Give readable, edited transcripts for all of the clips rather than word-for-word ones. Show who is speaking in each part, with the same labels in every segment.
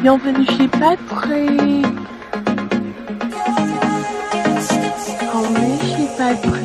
Speaker 1: Bienvenue chez Patrick. On est chez Patrick.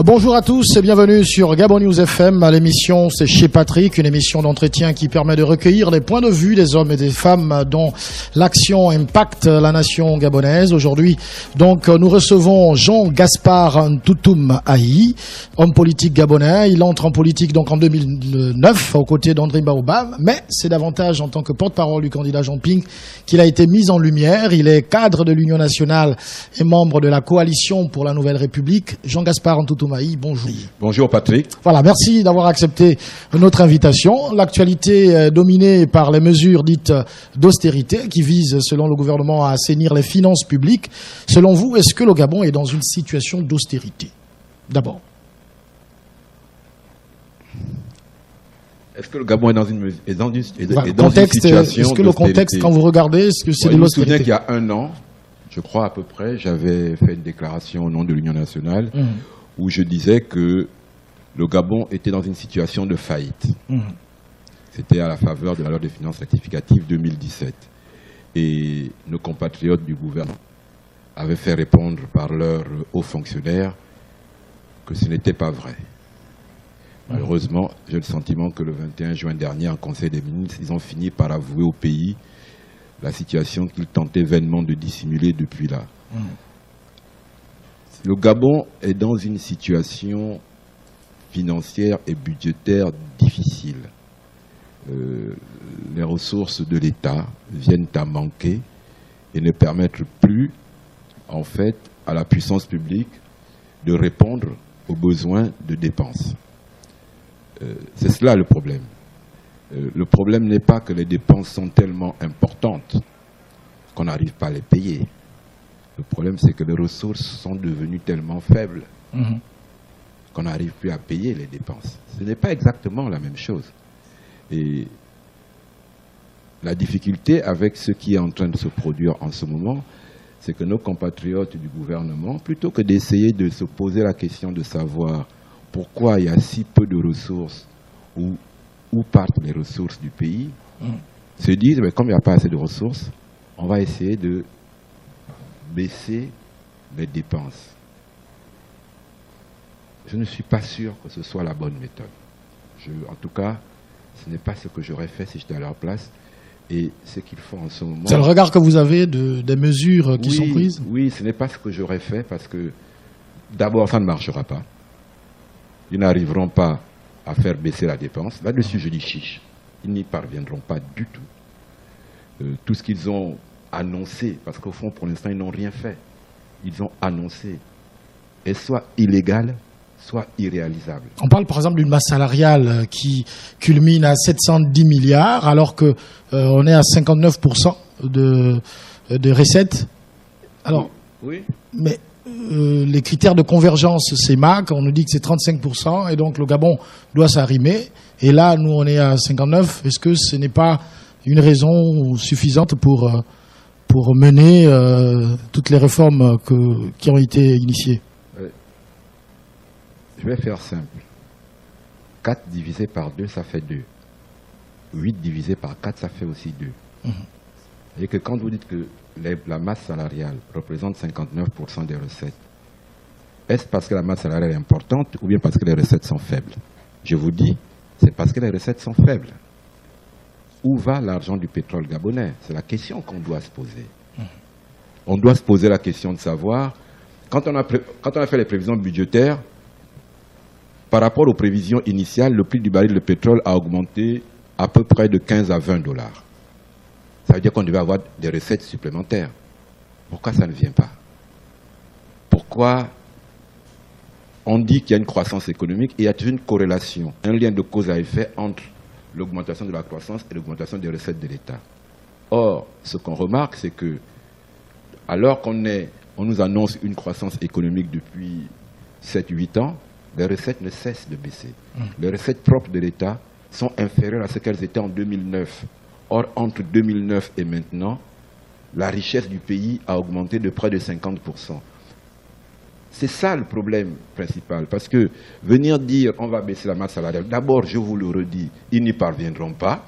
Speaker 2: Bonjour à tous et bienvenue sur Gabon News FM. L'émission, c'est Chez Patrick, une émission d'entretien qui permet de recueillir les points de vue des hommes et des femmes dont l'action impacte la nation gabonaise. Aujourd'hui, donc, nous recevons Jean-Gaspard Ntoutoum Ahi, homme politique gabonais. Il entre en politique donc en 2009 aux côtés d'André Baobab, mais c'est davantage en tant que porte-parole du candidat Jean Ping qu'il a été mis en lumière. Il est cadre de l'Union nationale et membre de la coalition pour la Nouvelle République. Jean-Gaspard Ntoutoum Ahi, bonjour.
Speaker 3: Bonjour Patrick.
Speaker 2: Voilà, merci d'avoir accepté notre invitation. L'actualité est dominée par les mesures dites d'austérité qui visent, selon le gouvernement, à assainir les finances publiques. Selon vous, est-ce que le Gabon est dans une situation d'austérité? D'abord.
Speaker 3: Est-ce que le Gabon est dans une
Speaker 2: contexte,
Speaker 3: situation
Speaker 2: est-ce que le contexte, quand vous regardez, est-ce que c'est de l'austérité?
Speaker 3: Je me souviens qu'il y a un an, je crois à peu près, j'avais fait une déclaration au nom de l'Union nationale où je disais que le Gabon était dans une situation de faillite. C'était à la faveur de la loi de finances rectificative 2017. Et nos compatriotes du gouvernement avaient fait répondre par leurs hauts fonctionnaires que ce n'était pas vrai. Malheureusement, j'ai le sentiment que le 21 juin dernier, en Conseil des ministres, ils ont fini par avouer au pays la situation qu'ils tentaient vainement de dissimuler depuis là. Le Gabon est dans une situation financière et budgétaire difficile. Les ressources de l'État viennent à manquer et ne permettent plus, en fait, à la puissance publique de répondre aux besoins de dépenses. C'est cela le problème. Le problème n'est pas que les dépenses sont tellement importantes qu'on n'arrive pas à les payer. Le problème, c'est que les ressources sont devenues tellement faibles qu'on n'arrive plus à payer les dépenses. Ce n'est pas exactement la même chose. Et la difficulté avec ce qui est en train de se produire en ce moment, c'est que nos compatriotes du gouvernement, plutôt que d'essayer de se poser la question de savoir pourquoi il y a si peu de ressources, où partent les ressources du pays, se disent, mais comme il n'y a pas assez de ressources, on va essayer de baisser les dépenses. Je ne suis pas sûr que ce soit la bonne méthode. En tout cas, ce n'est pas ce que j'aurais fait si j'étais à leur place. Et ce qu'il faut en ce moment...
Speaker 2: C'est le regard que vous avez des mesures qui sont prises?
Speaker 3: Oui, ce n'est pas ce que j'aurais fait parce que d'abord, ça ne marchera pas. Ils n'arriveront pas à faire baisser la dépense. Là-dessus, je dis chiche. Ils n'y parviendront pas du tout. Tout ce qu'ils ont annoncé, parce qu'au fond, pour l'instant, ils n'ont rien fait. Ils ont annoncé, est soit illégal, soit irréalisable.
Speaker 2: On parle par exemple d'une masse salariale qui culmine à 710 milliards, alors qu'on est à 59% de recettes. Alors,
Speaker 3: oui.
Speaker 2: Mais les critères de convergence, c'est MAC, on nous dit que c'est 35%, et donc le Gabon doit s'arrimer. Et là, nous, on est à 59%. Est-ce que ce n'est pas une raison suffisante pour mener toutes les réformes qui ont été initiées?
Speaker 3: Je vais faire simple. 4 divisé par 2, ça fait 2. 8 divisé par 4, ça fait aussi 2. Et que quand vous dites que la masse salariale représente 59% des recettes, est-ce parce que la masse salariale est importante ou bien parce que les recettes sont faibles? Je vous dis, c'est parce que les recettes sont faibles. Où va l'argent du pétrole gabonais? C'est la question qu'on doit se poser. On doit se poser la question de savoir, quand on a fait les prévisions budgétaires, par rapport aux prévisions initiales, le prix du baril de pétrole a augmenté à peu près de 15 à 20 dollars. Ça veut dire qu'on devait avoir des recettes supplémentaires. Pourquoi ça ne vient pas? Pourquoi on dit qu'il y a une croissance économique et il y a une corrélation, un lien de cause à effet entre l'augmentation de la croissance et l'augmentation des recettes de l'État? Or, ce qu'on remarque, c'est que alors qu'on nous annonce une croissance économique depuis 7-8 ans, les recettes ne cessent de baisser. Les recettes propres de l'État sont inférieures à ce qu'elles étaient en 2009. Or, entre 2009 et maintenant, la richesse du pays a augmenté de près de 50%. C'est ça le problème principal. Parce que venir dire on va baisser la masse salariale, d'abord, je vous le redis, ils n'y parviendront pas.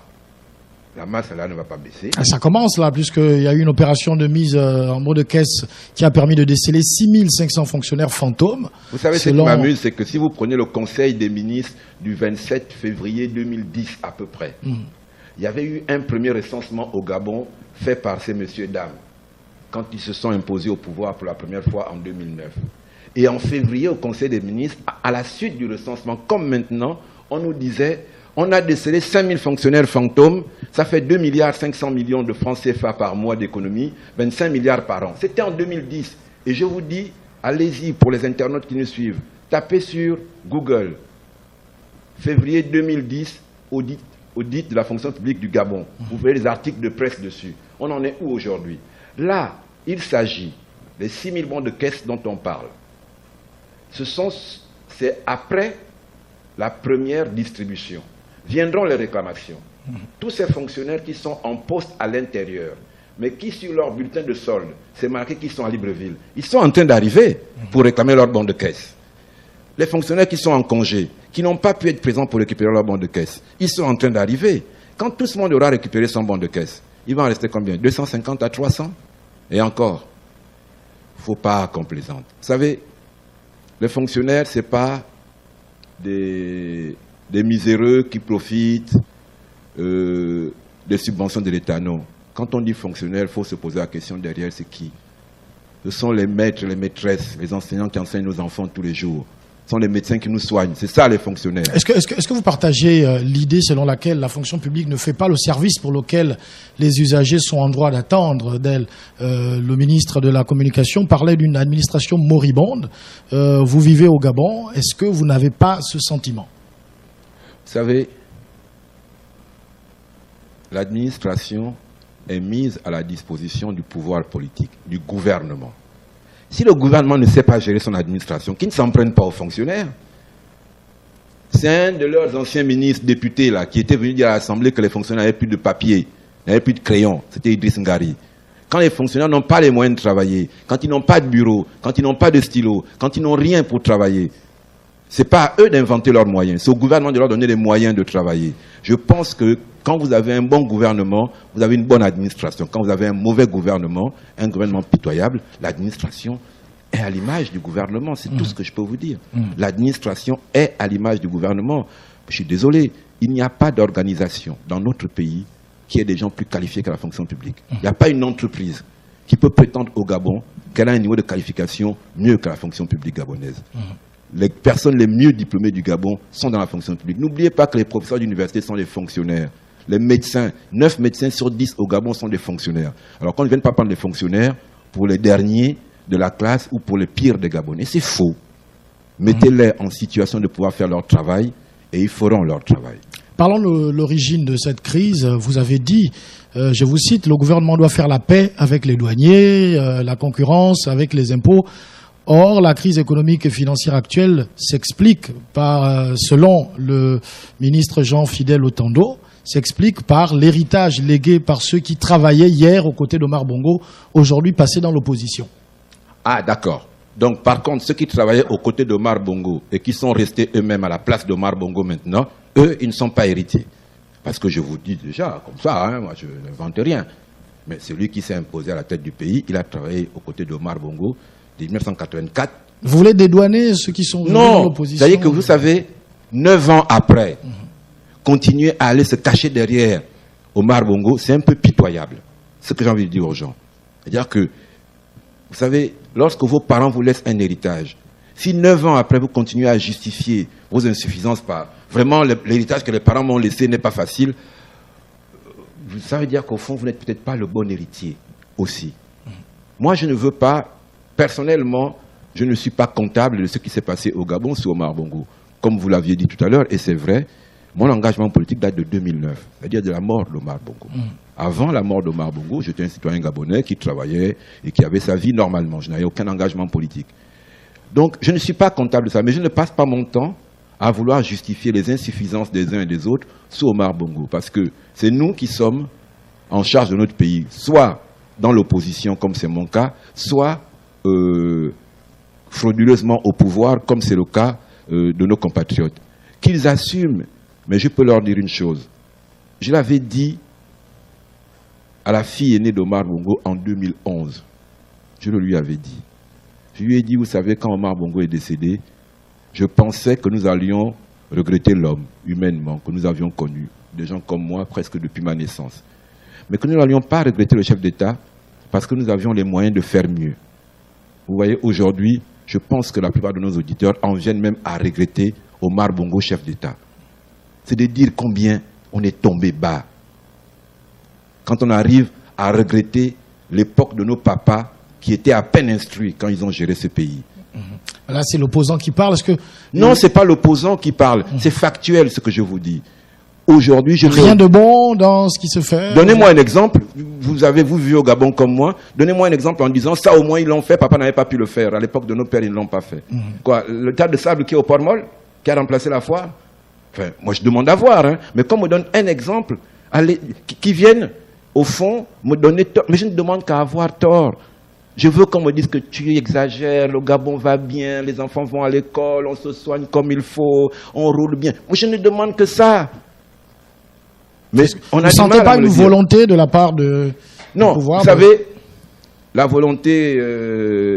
Speaker 3: La masse salariale ne va pas baisser.
Speaker 2: Ça commence là, puisqu'il y a eu une opération de mise en mot de caisse qui a permis de déceler 6500 fonctionnaires fantômes.
Speaker 3: Vous savez, ce qui m'amuse, c'est que si vous prenez le Conseil des ministres du 27 février 2010 à peu près, il y avait eu un premier recensement au Gabon fait par ces messieurs dames quand ils se sont imposés au pouvoir pour la première fois en 2009. Et en février, au Conseil des ministres, à la suite du recensement, comme maintenant, on nous disait on a décelé 5000 fonctionnaires fantômes, ça fait 2 milliards 500 millions de francs CFA par mois d'économie, 25 milliards par an. C'était en 2010. Et je vous dis, allez-y pour les internautes qui nous suivent, tapez sur Google, février 2010, audit de la fonction publique du Gabon. Vous verrez les articles de presse dessus. On en est où aujourd'hui? Là, il s'agit des 6000 bons de caisse dont on parle. C'est après la première distribution. Viendront les réclamations. Tous ces fonctionnaires qui sont en poste à l'intérieur, mais qui sur leur bulletin de solde, c'est marqué qu'ils sont à Libreville, ils sont en train d'arriver pour réclamer leur bon de caisse. Les fonctionnaires qui sont en congé, qui n'ont pas pu être présents pour récupérer leur bon de caisse, ils sont en train d'arriver. Quand tout ce monde aura récupéré son bon de caisse, il va en rester combien? 250 à 300? Et encore, il ne faut pas complaisante. Vous savez, les fonctionnaires, ce n'est pas des miséreux qui profitent des subventions de l'État. Non. Quand on dit fonctionnaire, il faut se poser la question derrière, c'est qui? Ce sont les maîtres, les maîtresses, les enseignants qui enseignent nos enfants tous les jours. Ce sont les médecins qui nous soignent. C'est ça, les fonctionnaires.
Speaker 2: Est-ce que vous partagez l'idée selon laquelle la fonction publique ne fait pas le service pour lequel les usagers sont en droit d'attendre d'elle? Le ministre de la Communication parlait d'une administration moribonde. Vous vivez au Gabon. Est-ce que vous n'avez pas ce sentiment?
Speaker 3: Vous savez, l'administration est mise à la disposition du pouvoir politique, du gouvernement. Si le gouvernement ne sait pas gérer son administration, qu'ils ne s'en prennent pas aux fonctionnaires. C'est un de leurs anciens ministres, députés, là, qui était venu dire à l'Assemblée que les fonctionnaires n'avaient plus de papier, n'avaient plus de crayon. C'était Idriss Ngari. Quand les fonctionnaires n'ont pas les moyens de travailler, quand ils n'ont pas de bureau, quand ils n'ont pas de stylo, quand ils n'ont rien pour travailler, ce n'est pas à eux d'inventer leurs moyens, c'est au gouvernement de leur donner les moyens de travailler. Je pense que quand vous avez un bon gouvernement, vous avez une bonne administration. Quand vous avez un mauvais gouvernement, un gouvernement pitoyable, l'administration est à l'image du gouvernement. C'est tout ce que je peux vous dire. L'administration est à l'image du gouvernement. Je suis désolé, il n'y a pas d'organisation dans notre pays qui ait des gens plus qualifiés que la fonction publique. Il n'y a pas une entreprise qui peut prétendre au Gabon qu'elle a un niveau de qualification mieux que la fonction publique gabonaise. Les personnes les mieux diplômées du Gabon sont dans la fonction publique. N'oubliez pas que les professeurs d'université sont des fonctionnaires. Les médecins, 9 médecins sur 10 au Gabon sont des fonctionnaires. Alors qu'on ne vienne pas prendre des fonctionnaires pour les derniers de la classe ou pour les pires des Gabonais, c'est faux. Mettez-les en situation de pouvoir faire leur travail et ils feront leur travail.
Speaker 2: Parlons de l'origine de cette crise. Vous avez dit, je vous cite, le gouvernement doit faire la paix avec les douaniers, la concurrence, avec les impôts. Or, la crise économique et financière actuelle s'explique par, selon le ministre Jean-Fidèle Otando, s'explique par l'héritage légué par ceux qui travaillaient hier aux côtés d'Omar Bongo, aujourd'hui passés dans l'opposition.
Speaker 3: Ah, d'accord. Donc, par contre, ceux qui travaillaient aux côtés d'Omar Bongo et qui sont restés eux-mêmes à la place d'Omar Bongo maintenant, eux, ils ne sont pas héritiers. Parce que je vous dis déjà, comme ça, hein, moi je n'invente rien. Mais celui qui s'est imposé à la tête du pays, il a travaillé aux côtés d'Omar Bongo de 1984.
Speaker 2: Vous voulez dédouaner ceux qui sont dans l'opposition?
Speaker 3: C'est-à-dire que vous savez, 9 ans après, continuer à aller se cacher derrière Omar Bongo, c'est un peu pitoyable. C'est ce que j'ai envie de dire aux gens. C'est-à-dire que, vous savez, lorsque vos parents vous laissent un héritage, si 9 ans après vous continuez à justifier vos insuffisances par vraiment l'héritage que les parents m'ont laissé n'est pas facile, ça veut dire qu'au fond, vous n'êtes peut-être pas le bon héritier aussi. Moi, je ne veux pas, personnellement, je ne suis pas comptable de ce qui s'est passé au Gabon sous Omar Bongo. Comme vous l'aviez dit tout à l'heure, et c'est vrai, mon engagement politique date de 2009, c'est-à-dire de la mort d'Omar Bongo. Avant la mort d'Omar Bongo, j'étais un citoyen gabonais qui travaillait et qui avait sa vie normalement. Je n'avais aucun engagement politique. Donc, je ne suis pas comptable de ça, mais je ne passe pas mon temps à vouloir justifier les insuffisances des uns et des autres sous Omar Bongo. Parce que c'est nous qui sommes en charge de notre pays, soit dans l'opposition, comme c'est mon cas, soit frauduleusement au pouvoir, comme c'est le cas de nos compatriotes. Qu'ils assument, mais je peux leur dire une chose. Je l'avais dit à la fille aînée d'Omar Bongo en 2011. Je le lui avais dit. Je lui ai dit, vous savez, quand Omar Bongo est décédé, je pensais que nous allions regretter l'homme, humainement, que nous avions connu, des gens comme moi, presque depuis ma naissance. Mais que nous n'allions pas regretter le chef d'État, parce que nous avions les moyens de faire mieux. Vous voyez, aujourd'hui, je pense que la plupart de nos auditeurs en viennent même à regretter Omar Bongo, chef d'État. C'est de dire combien on est tombé bas. Quand on arrive à regretter l'époque de nos papas qui étaient à peine instruits quand ils ont géré ce pays.
Speaker 2: Là, c'est l'opposant qui parle.
Speaker 3: Non, ce n'est pas l'opposant qui parle. C'est factuel ce que je vous dis. Aujourd'hui,
Speaker 2: rien de bon dans ce qui se fait.
Speaker 3: Donnez-moi un exemple. Vous avez vu au Gabon comme moi. Donnez-moi un exemple en disant ça au moins ils l'ont fait, papa n'avait pas pu le faire. À l'époque de nos pères, ils ne l'ont pas fait. Quoi, le tas de sable qui est au Port-Moll, qui a remplacé la foire. Enfin, moi je demande à voir, hein. Mais qu'on me donne un exemple, qui vienne au fond me donner tort. Mais je ne demande qu'à avoir tort. Je veux qu'on me dise que tu exagères, le Gabon va bien, les enfants vont à l'école, on se soigne comme il faut, on roule bien. Moi je ne demande que ça. Mais on a
Speaker 2: vous ne sentez pas une volonté de la part du pouvoir?
Speaker 3: Vous savez, la volonté,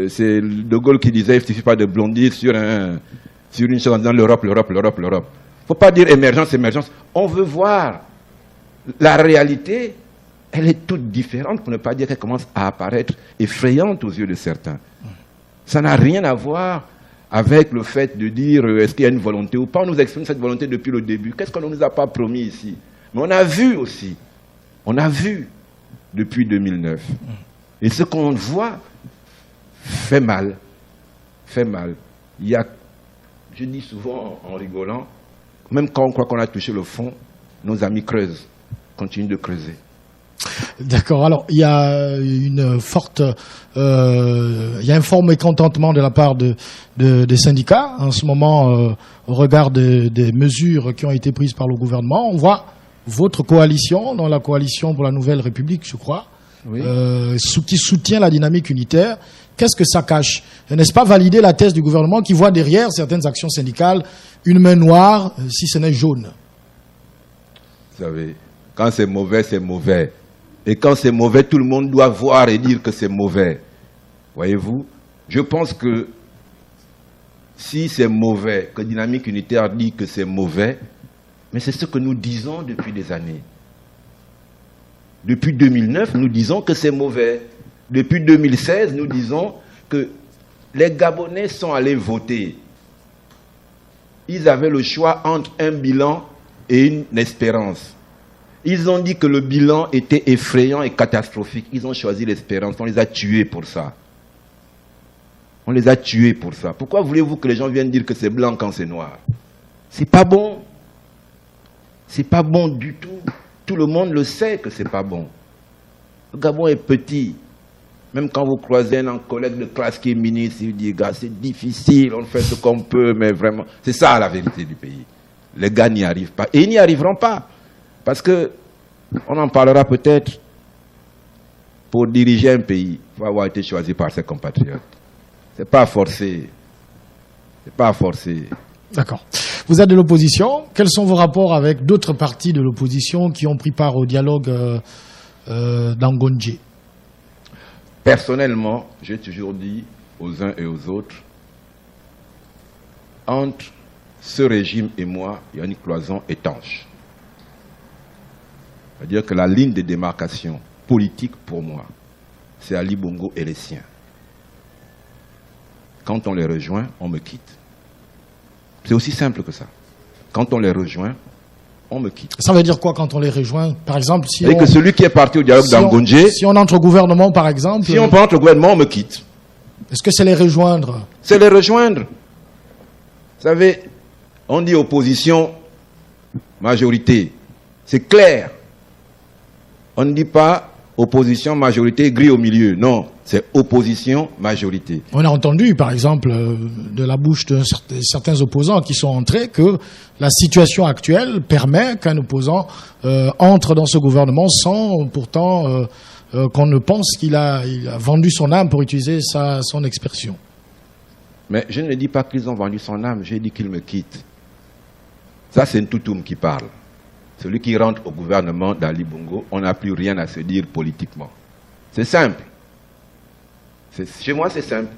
Speaker 3: c'est De Gaulle qui disait, il ne suffit pas de blondir sur une chose en disant l'Europe. Il ne faut pas dire émergence. On veut voir la réalité, elle est toute différente, pour ne pas dire qu'elle commence à apparaître effrayante aux yeux de certains. Ça n'a rien à voir avec le fait de dire est-ce qu'il y a une volonté ou pas. On nous exprime cette volonté depuis le début. Qu'est-ce qu'on ne nous a pas promis ici? Mais on a vu aussi, depuis 2009. Et ce qu'on voit fait mal. Il y a, je dis souvent en rigolant, même quand on croit qu'on a touché le fond, nos amis creusent, continuent de creuser.
Speaker 2: D'accord. Alors, il y a un fort mécontentement de la part des syndicats en ce moment au regard des mesures qui ont été prises par le gouvernement. On voit votre coalition, dans la coalition pour la Nouvelle République, je crois, oui. Qui soutient la dynamique unitaire. Qu'est-ce que ça cache? N'est-ce pas valider la thèse du gouvernement qui voit derrière certaines actions syndicales une main noire, si ce n'est jaune?
Speaker 3: Vous savez, quand c'est mauvais, c'est mauvais. Et quand c'est mauvais, tout le monde doit voir et dire que c'est mauvais. Voyez-vous? Je pense que si c'est mauvais, que Dynamique Unitaire dit que c'est mauvais, mais c'est ce que nous disons depuis des années. Depuis 2009, nous disons que c'est mauvais. Depuis 2016, nous disons que les Gabonais sont allés voter. Ils avaient le choix entre un bilan et une espérance. Ils ont dit que le bilan était effrayant et catastrophique. Ils ont choisi l'espérance. On les a tués pour ça. Pourquoi voulez-vous que les gens viennent dire que c'est blanc quand c'est noir? C'est pas bon. C'est pas bon du tout. Tout le monde le sait que c'est pas bon. Le Gabon est petit. Même quand vous croisez un collègue de classe qui est ministre, il dit, gars, c'est difficile, on fait ce qu'on peut, mais vraiment, c'est ça la vérité du pays. Les gars n'y arrivent pas. Et ils n'y arriveront pas. Parce que, on en parlera peut-être, pour diriger un pays, il faut avoir été choisi par ses compatriotes. C'est pas forcé.
Speaker 2: D'accord. Vous êtes de l'opposition. Quels sont vos rapports avec d'autres partis de l'opposition qui ont pris part au dialogue d'Angondje?
Speaker 3: Personnellement, j'ai toujours dit aux uns et aux autres, entre ce régime et moi, il y a une cloison étanche. C'est-à-dire que la ligne de démarcation politique pour moi, c'est Ali Bongo et les siens. Quand on les rejoint, on me quitte. C'est aussi simple que ça. Quand on les rejoint, on me quitte.
Speaker 2: Ça veut dire quoi quand on les rejoint? Par exemple, si
Speaker 3: que celui qui est parti au dialogue d'Angondje...
Speaker 2: Si on entre au gouvernement, par exemple...
Speaker 3: Si on entre au gouvernement, on me quitte.
Speaker 2: Est-ce que c'est les rejoindre?
Speaker 3: C'est les rejoindre. Vous savez, on dit opposition, majorité. C'est clair. On ne dit pas opposition, majorité, gris au milieu. Non, c'est opposition, majorité.
Speaker 2: On a entendu, par exemple, de la bouche de certains opposants qui sont entrés que la situation actuelle permet qu'un opposant entre dans ce gouvernement sans pourtant qu'on ne pense qu'il a vendu son âme, pour utiliser son expression.
Speaker 3: Mais je ne dis pas qu'ils ont vendu son âme, j'ai dit qu'ils me quittent. Ça, c'est Ntoutoum qui parle. Celui qui rentre au gouvernement d'Ali Bongo, on n'a plus rien à se dire politiquement. C'est simple. Chez moi, c'est simple.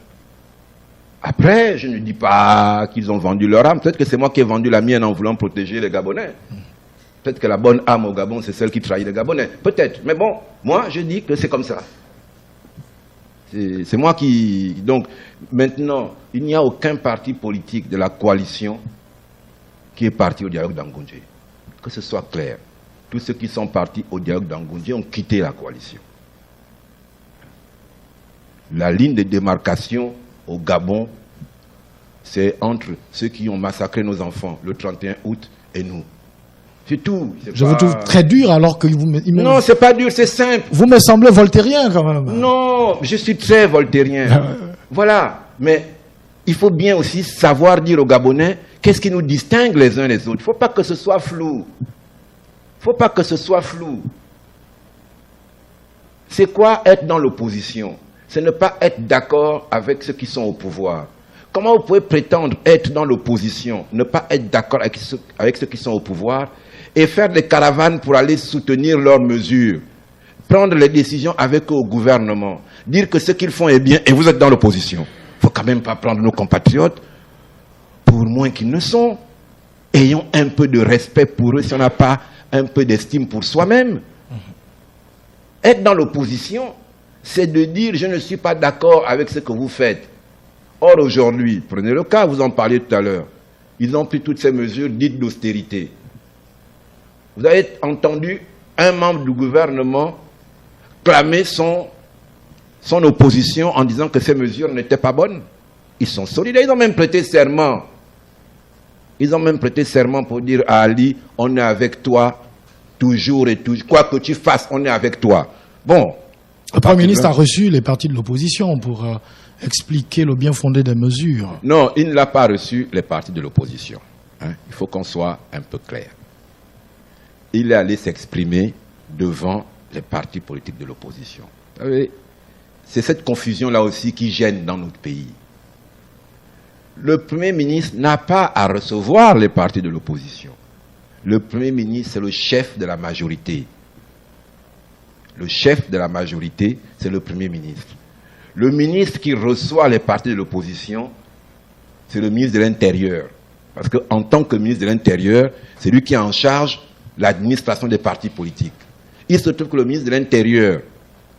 Speaker 3: Après, je ne dis pas qu'ils ont vendu leur âme. Peut-être que c'est moi qui ai vendu la mienne en voulant protéger les Gabonais. Peut-être que la bonne âme au Gabon, c'est celle qui trahit les Gabonais. Peut-être. Mais bon, moi, je dis que c'est comme ça. C'est moi qui... Donc, maintenant, il n'y a aucun parti politique de la coalition qui est parti au dialogue d'Angoundjé. Que ce soit clair. Tous ceux qui sont partis au dialogue d'Angoundjé ont quitté la coalition. La ligne de démarcation au Gabon, c'est entre ceux qui ont massacré nos enfants le 31 août et nous. C'est tout.
Speaker 2: Je vous trouve très dur alors que vous...
Speaker 3: Non, c'est pas dur, c'est simple.
Speaker 2: Vous me semblez voltairien quand même.
Speaker 3: Non, je suis très voltairien. Voilà. Mais il faut bien aussi savoir dire aux Gabonais qu'est-ce qui nous distingue les uns les autres. Il ne faut pas que ce soit flou. Il ne faut pas que ce soit flou. C'est quoi être dans l'opposition? C'est ne pas être d'accord avec ceux qui sont au pouvoir. Comment vous pouvez prétendre être dans l'opposition, ne pas être d'accord avec ceux qui sont au pouvoir et faire des caravanes pour aller soutenir leurs mesures, prendre les décisions avec eux au gouvernement, dire que ce qu'ils font est bien et vous êtes dans l'opposition? Il ne faut quand même pas prendre nos compatriotes pour moins qu'ils ne sont. Ayons un peu de respect pour eux si on n'a pas un peu d'estime pour soi-même. Être dans l'opposition, c'est de dire je ne suis pas d'accord avec ce que vous faites. Or aujourd'hui, prenez le cas, vous en parliez tout à l'heure, ils ont pris toutes ces mesures dites d'austérité. Vous avez entendu un membre du gouvernement clamer son opposition en disant que ces mesures n'étaient pas bonnes. Ils sont solidaires, ils ont même prêté serment. Ils ont même prêté serment pour dire à Ali, on est avec toi toujours et toujours. Quoi que tu fasses, on est avec toi. Bon.
Speaker 2: Le Premier ministre a reçu les partis de l'opposition pour expliquer le bien fondé des mesures.
Speaker 3: Non, il ne l'a pas reçu, les partis de l'opposition. Hein? Il faut qu'on soit un peu clair. Il est allé s'exprimer devant les partis politiques de l'opposition. Vous savez, c'est cette confusion-là aussi qui gêne dans notre pays. Le Premier ministre n'a pas à recevoir les partis de l'opposition. Le Premier ministre, c'est le chef de la majorité. Le chef de la majorité, c'est le Premier ministre. Le ministre qui reçoit les partis de l'opposition, c'est le ministre de l'Intérieur. Parce qu'en tant que ministre de l'Intérieur, c'est lui qui est en charge de l'administration des partis politiques. Il se trouve que le ministre de l'Intérieur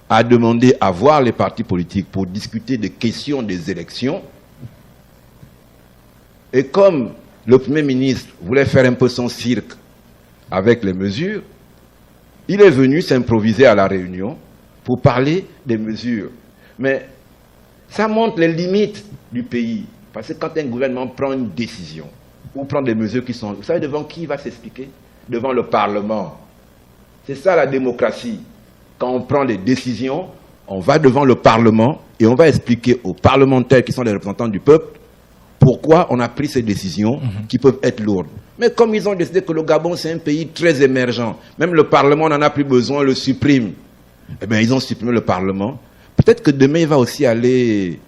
Speaker 3: a demandé à voir les partis politiques pour discuter des questions des élections. Et comme le Premier ministre voulait faire un peu son cirque avec les mesures, il est venu s'improviser à la réunion pour parler des mesures. Mais ça montre les limites du pays. Parce que quand un gouvernement prend une décision ou prend des mesures qui sont... Vous savez devant qui il va s'expliquer? Devant le Parlement. C'est ça la démocratie. Quand on prend des décisions, on va devant le Parlement et on va expliquer aux parlementaires qui sont les représentants du peuple pourquoi on a pris ces décisions qui peuvent être lourdes. Mais comme ils ont décidé que le Gabon c'est un pays très émergent, même le Parlement n'en a plus besoin, le supprime. Eh bien ils ont supprimé le Parlement. Peut-être que demain il va aussi aller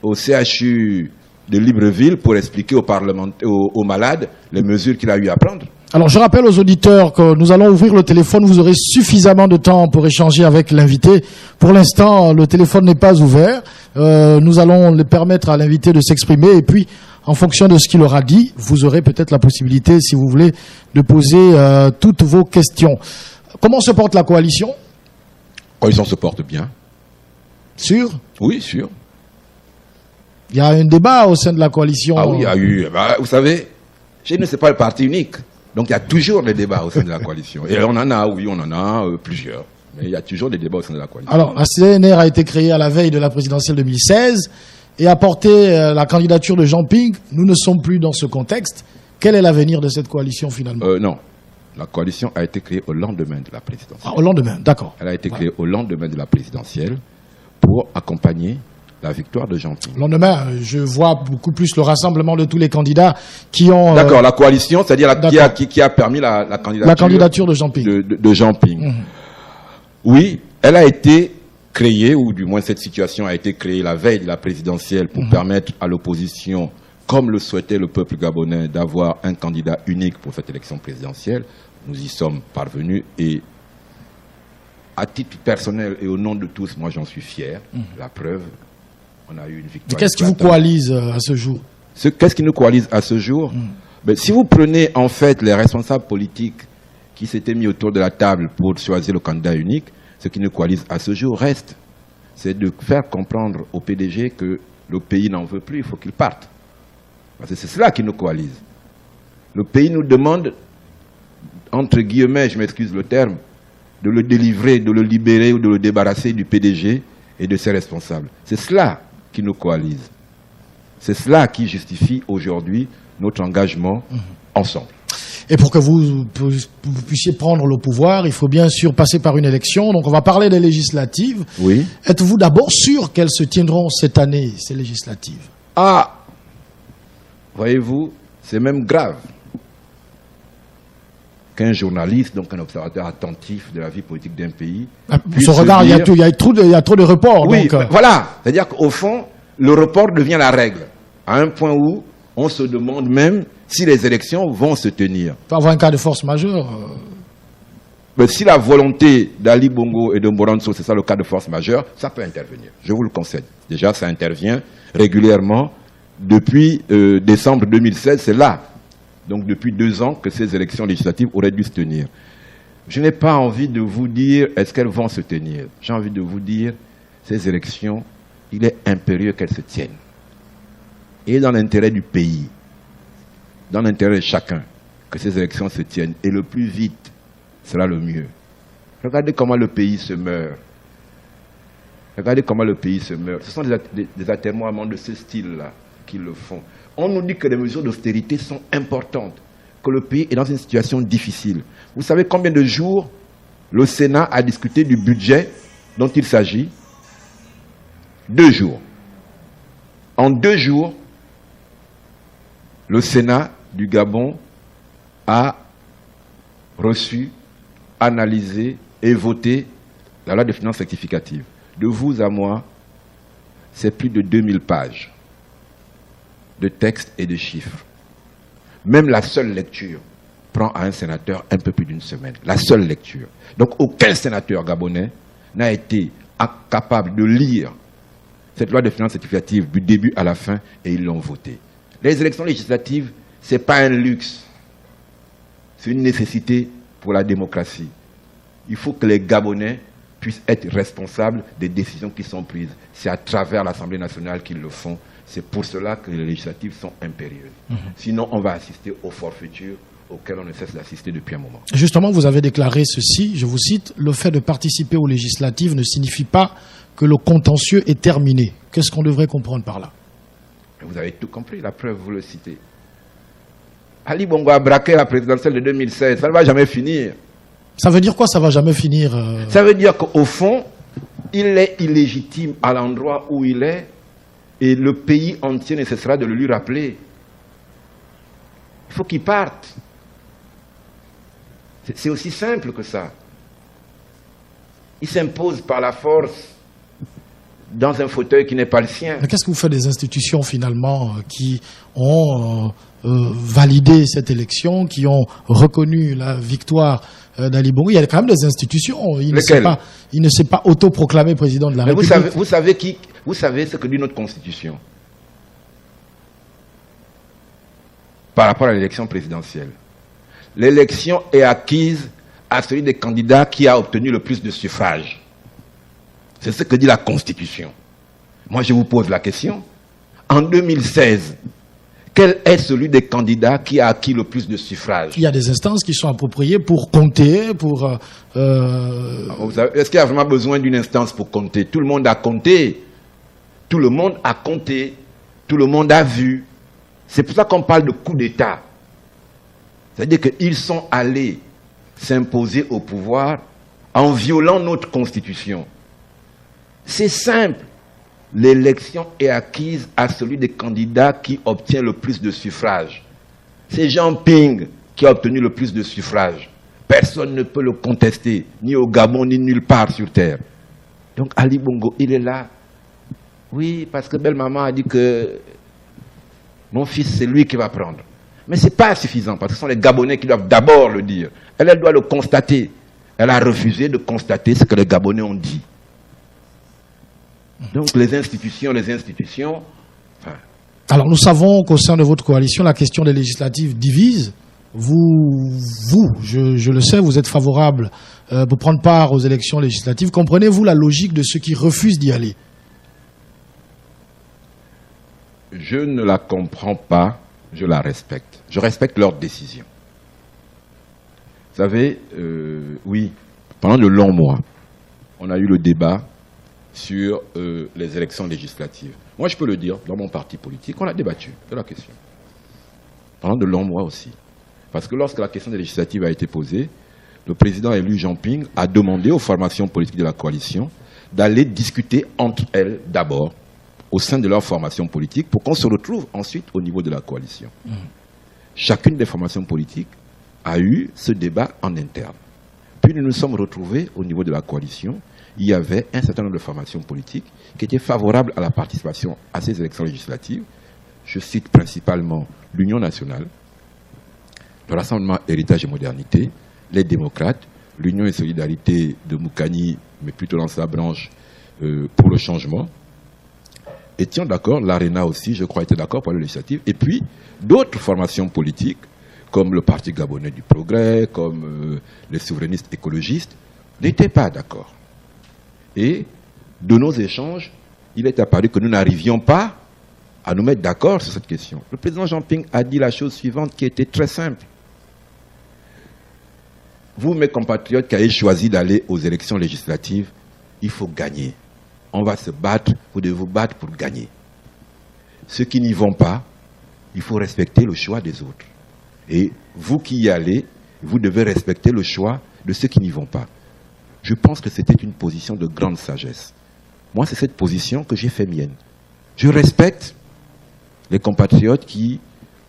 Speaker 3: au CHU de Libreville pour expliquer aux malades les mesures qu'il a eu à prendre.
Speaker 2: Alors je rappelle aux auditeurs que nous allons ouvrir le téléphone, vous aurez suffisamment de temps pour échanger avec l'invité. Pour l'instant, le téléphone n'est pas ouvert. Nous allons permettre à l'invité de s'exprimer et puis, en fonction de ce qu'il aura dit, vous aurez peut-être la possibilité, si vous voulez, de poser toutes vos questions. Comment se porte la coalition?
Speaker 3: Coalition se porte bien.
Speaker 2: Sûr?
Speaker 3: Oui, sûr.
Speaker 2: Il y a un débat au sein de la coalition.
Speaker 3: Ah oui, il y a eu. Vous savez, chez nous, ce n'est pas le parti unique. Donc il y a toujours des débats au sein de la coalition. Et on en a, oui, on en a plusieurs. Mais il y a toujours des débats au sein de la coalition.
Speaker 2: Alors, la CNR a été créée à la veille de la présidentielle 2016 et a porté la candidature de Jean Ping. Nous ne sommes plus dans ce contexte. Quel est l'avenir de cette coalition finalement?
Speaker 3: Non. La coalition a été créée au lendemain de la présidentielle.
Speaker 2: Ah, au lendemain, d'accord.
Speaker 3: Elle a été créée au lendemain de la présidentielle pour accompagner la victoire de Jean Ping.
Speaker 2: Lendemain, je vois beaucoup plus le rassemblement de tous les candidats qui ont...
Speaker 3: D'accord, la coalition, c'est-à-dire qui a permis la candidature
Speaker 2: de Jean Ping.
Speaker 3: De Jean Ping. Oui, elle a été créé, ou du moins cette situation a été créée la veille de la présidentielle pour permettre à l'opposition, comme le souhaitait le peuple gabonais, d'avoir un candidat unique pour cette élection présidentielle. Nous y sommes parvenus et à titre personnel et au nom de tous, moi j'en suis fier. La preuve, on a eu une victoire.
Speaker 2: Qu'est-ce qui vous coalise à ce jour?
Speaker 3: Qu'est-ce qui nous coalise à ce jour? Ben, si vous prenez en fait les responsables politiques qui s'étaient mis autour de la table pour choisir le candidat unique, ce qui nous coalise à ce jour reste, c'est de faire comprendre au PDG que le pays n'en veut plus, il faut qu'il parte. Parce que c'est cela qui nous coalise. Le pays nous demande, entre guillemets, je m'excuse le terme, de le délivrer, de le libérer ou de le débarrasser du PDG et de ses responsables. C'est cela qui nous coalise. C'est cela qui justifie aujourd'hui notre engagement ensemble.
Speaker 2: Et pour que vous puissiez prendre le pouvoir, il faut bien sûr passer par une élection. Donc on va parler des législatives.
Speaker 3: Oui.
Speaker 2: Êtes-vous d'abord sûr qu'elles se tiendront cette année, ces législatives?
Speaker 3: Ah, voyez-vous, c'est même grave qu'un journaliste, donc un observateur attentif de la vie politique d'un pays...
Speaker 2: Ce regard, il y a trop de reports.
Speaker 3: Oui,
Speaker 2: donc,
Speaker 3: voilà. C'est-à-dire qu'au fond, le report devient la règle. À un point où on se demande même si les élections vont se tenir.
Speaker 2: Il peut y avoir un cas de force majeure.
Speaker 3: Mais si la volonté d'Ali Bongo et de Moranso, c'est ça le cas de force majeure, ça peut intervenir. Je vous le concède. Déjà, ça intervient régulièrement. Depuis décembre 2016, c'est là. Donc depuis 2 ans que ces élections législatives auraient dû se tenir. Je n'ai pas envie de vous dire est-ce qu'elles vont se tenir. J'ai envie de vous dire, ces élections, il est impérieux qu'elles se tiennent. Et dans l'intérêt du pays, dans l'intérêt de chacun, que ces élections se tiennent. Et le plus vite sera le mieux. Regardez comment le pays se meurt. Regardez comment le pays se meurt. Ce sont des atermoiements de ce style-là qui le font. On nous dit que les mesures d'austérité sont importantes, que le pays est dans une situation difficile. Vous savez combien de jours le Sénat a discuté du budget dont il s'agit? 2 jours. En 2 jours, le Sénat du Gabon a reçu, analysé et voté la loi de finances rectificative. De vous à moi, c'est plus de 2000 pages de textes et de chiffres. Même la seule lecture prend à un sénateur un peu plus d'1 semaine. La seule lecture. Donc aucun sénateur gabonais n'a été capable de lire cette loi de finances rectificative du début à la fin et ils l'ont votée. Les élections législatives, ce n'est pas un luxe. C'est une nécessité pour la démocratie. Il faut que les Gabonais puissent être responsables des décisions qui sont prises. C'est à travers l'Assemblée nationale qu'ils le font. C'est pour cela que les législatives sont impérieuses. Sinon, on va assister aux forfaitures auxquelles on ne cesse d'assister depuis un moment.
Speaker 2: Justement, vous avez déclaré ceci, je vous cite, « Le fait de participer aux législatives ne signifie pas que le contentieux est terminé. » Qu'est-ce qu'on devrait comprendre par là?
Speaker 3: Vous avez tout compris, la preuve, vous le citez. Ali Bongo a braqué la présidentielle de 2016, ça ne va jamais finir.
Speaker 2: Ça veut dire quoi, ça ne va jamais finir
Speaker 3: Ça veut dire qu'au fond, il est illégitime à l'endroit où il est et le pays entier ne cessera de le lui rappeler. Il faut qu'il parte. C'est aussi simple que ça. Il s'impose par la force dans un fauteuil qui n'est pas le sien.
Speaker 2: Mais qu'est-ce que vous faites des institutions finalement qui ont validé cette élection, qui ont reconnu la victoire d'Ali Bongo? Il y a quand même des institutions. Il ne s'est pas autoproclamé président de la République.
Speaker 3: Vous savez ce que dit notre Constitution par rapport à l'élection présidentielle. L'élection est acquise à celui des candidats qui a obtenu le plus de suffrages. C'est ce que dit la Constitution. Moi, je vous pose la question. En 2016, quel est celui des candidats qui a acquis le plus de suffrages?
Speaker 2: Il y a des instances qui sont appropriées pour compter, pour...
Speaker 3: Est-ce qu'il y a vraiment besoin d'une instance pour compter? Tout le monde a compté. Tout le monde a compté. Tout le monde a vu. C'est pour ça qu'on parle de coup d'État. C'est-à-dire qu'ils sont allés s'imposer au pouvoir en violant notre Constitution. C'est simple. L'élection est acquise à celui des candidats qui obtient le plus de suffrages. C'est Jean Ping qui a obtenu le plus de suffrages. Personne ne peut le contester, ni au Gabon, ni nulle part sur terre. Donc Ali Bongo, il est là. Oui, parce que belle maman a dit que mon fils, c'est lui qui va prendre. Mais ce n'est pas suffisant, parce que ce sont les Gabonais qui doivent d'abord le dire. Elle doit le constater. Elle a refusé de constater ce que les Gabonais ont dit. Donc les institutions... Enfin.
Speaker 2: Alors nous savons qu'au sein de votre coalition, la question des législatives divise. Je le sais, vous êtes favorable pour prendre part aux élections législatives. Comprenez-vous la logique de ceux qui refusent d'y aller?
Speaker 3: Je ne la comprends pas, je la respecte. Je respecte leur décision. Vous savez, oui, pendant de longs mois, on a eu le débat sur les élections législatives. Moi, je peux le dire, dans mon parti politique, on a débattu de la question. Pendant de longs mois aussi. Parce que lorsque la question des législatives a été posée, le président élu Jean Ping a demandé aux formations politiques de la coalition d'aller discuter entre elles d'abord, au sein de leur formation politique, pour qu'on se retrouve ensuite au niveau de la coalition. Chacune des formations politiques a eu ce débat en interne. Puis nous nous sommes retrouvés au niveau de la coalition. Il y avait un certain nombre de formations politiques qui étaient favorables à la participation à ces élections législatives. Je cite principalement l'Union nationale, le Rassemblement Héritage et Modernité, les démocrates, l'Union et Solidarité de Moukani, mais plutôt dans sa branche pour le changement. Étions d'accord, l'ARENA aussi, je crois, était d'accord pour les législatives. Et puis, d'autres formations politiques, comme le Parti Gabonais du Progrès, comme les souverainistes écologistes, n'étaient pas d'accord. Et de nos échanges, il est apparu que nous n'arrivions pas à nous mettre d'accord sur cette question. Le président Jean Ping a dit la chose suivante qui était très simple. Vous, mes compatriotes qui avez choisi d'aller aux élections législatives, il faut gagner. On va se battre, vous devez vous battre pour gagner. Ceux qui n'y vont pas, il faut respecter le choix des autres. Et vous qui y allez, vous devez respecter le choix de ceux qui n'y vont pas. Je pense que c'était une position de grande sagesse. Moi, c'est cette position que j'ai fait mienne. Je respecte les compatriotes qui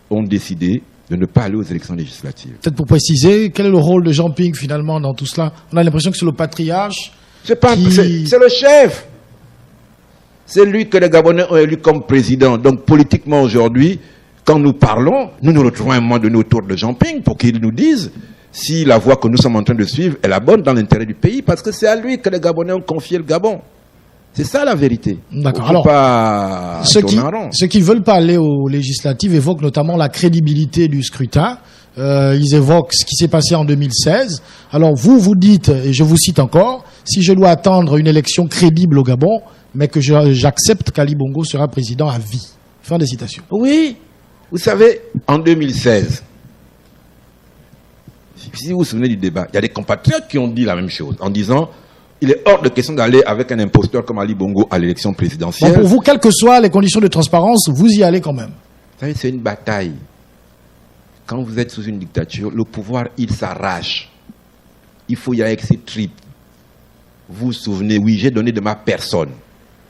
Speaker 3: ont décidé de ne pas aller aux élections législatives.
Speaker 2: Peut-être pour préciser, quel est le rôle de Jean Ping finalement dans tout cela? On a l'impression que c'est le patriarche.
Speaker 3: C'est le chef. C'est lui que les Gabonais ont élu comme président. Donc politiquement aujourd'hui, quand nous parlons, nous nous retrouvons à un moment donné autour de Jean Ping pour qu'il nous dise si la voie que nous sommes en train de suivre est la bonne dans l'intérêt du pays, parce que c'est à lui que les Gabonais ont confié le Gabon. C'est ça la vérité.
Speaker 2: D'accord. Alors, ceux qui veulent pas aller aux législatives évoquent notamment la crédibilité du scrutin. Ils évoquent ce qui s'est passé en 2016. Alors vous dites, et je vous cite encore, si je dois attendre une élection crédible au Gabon, mais que j'accepte qu'Ali Bongo sera président à vie. Fin des citations.
Speaker 3: Oui. Vous savez, en 2016, si vous vous souvenez du débat, il y a des compatriotes qui ont dit la même chose, en disant il est hors de question d'aller avec un imposteur comme Ali Bongo à l'élection présidentielle.
Speaker 2: Bon, pour vous, quelles que soient les conditions de transparence, vous y allez quand même.
Speaker 3: Vous savez, c'est une bataille. Quand vous êtes sous une dictature, le pouvoir, il s'arrache. Il faut y aller avec ses tripes. Vous vous souvenez, oui, j'ai donné de ma personne.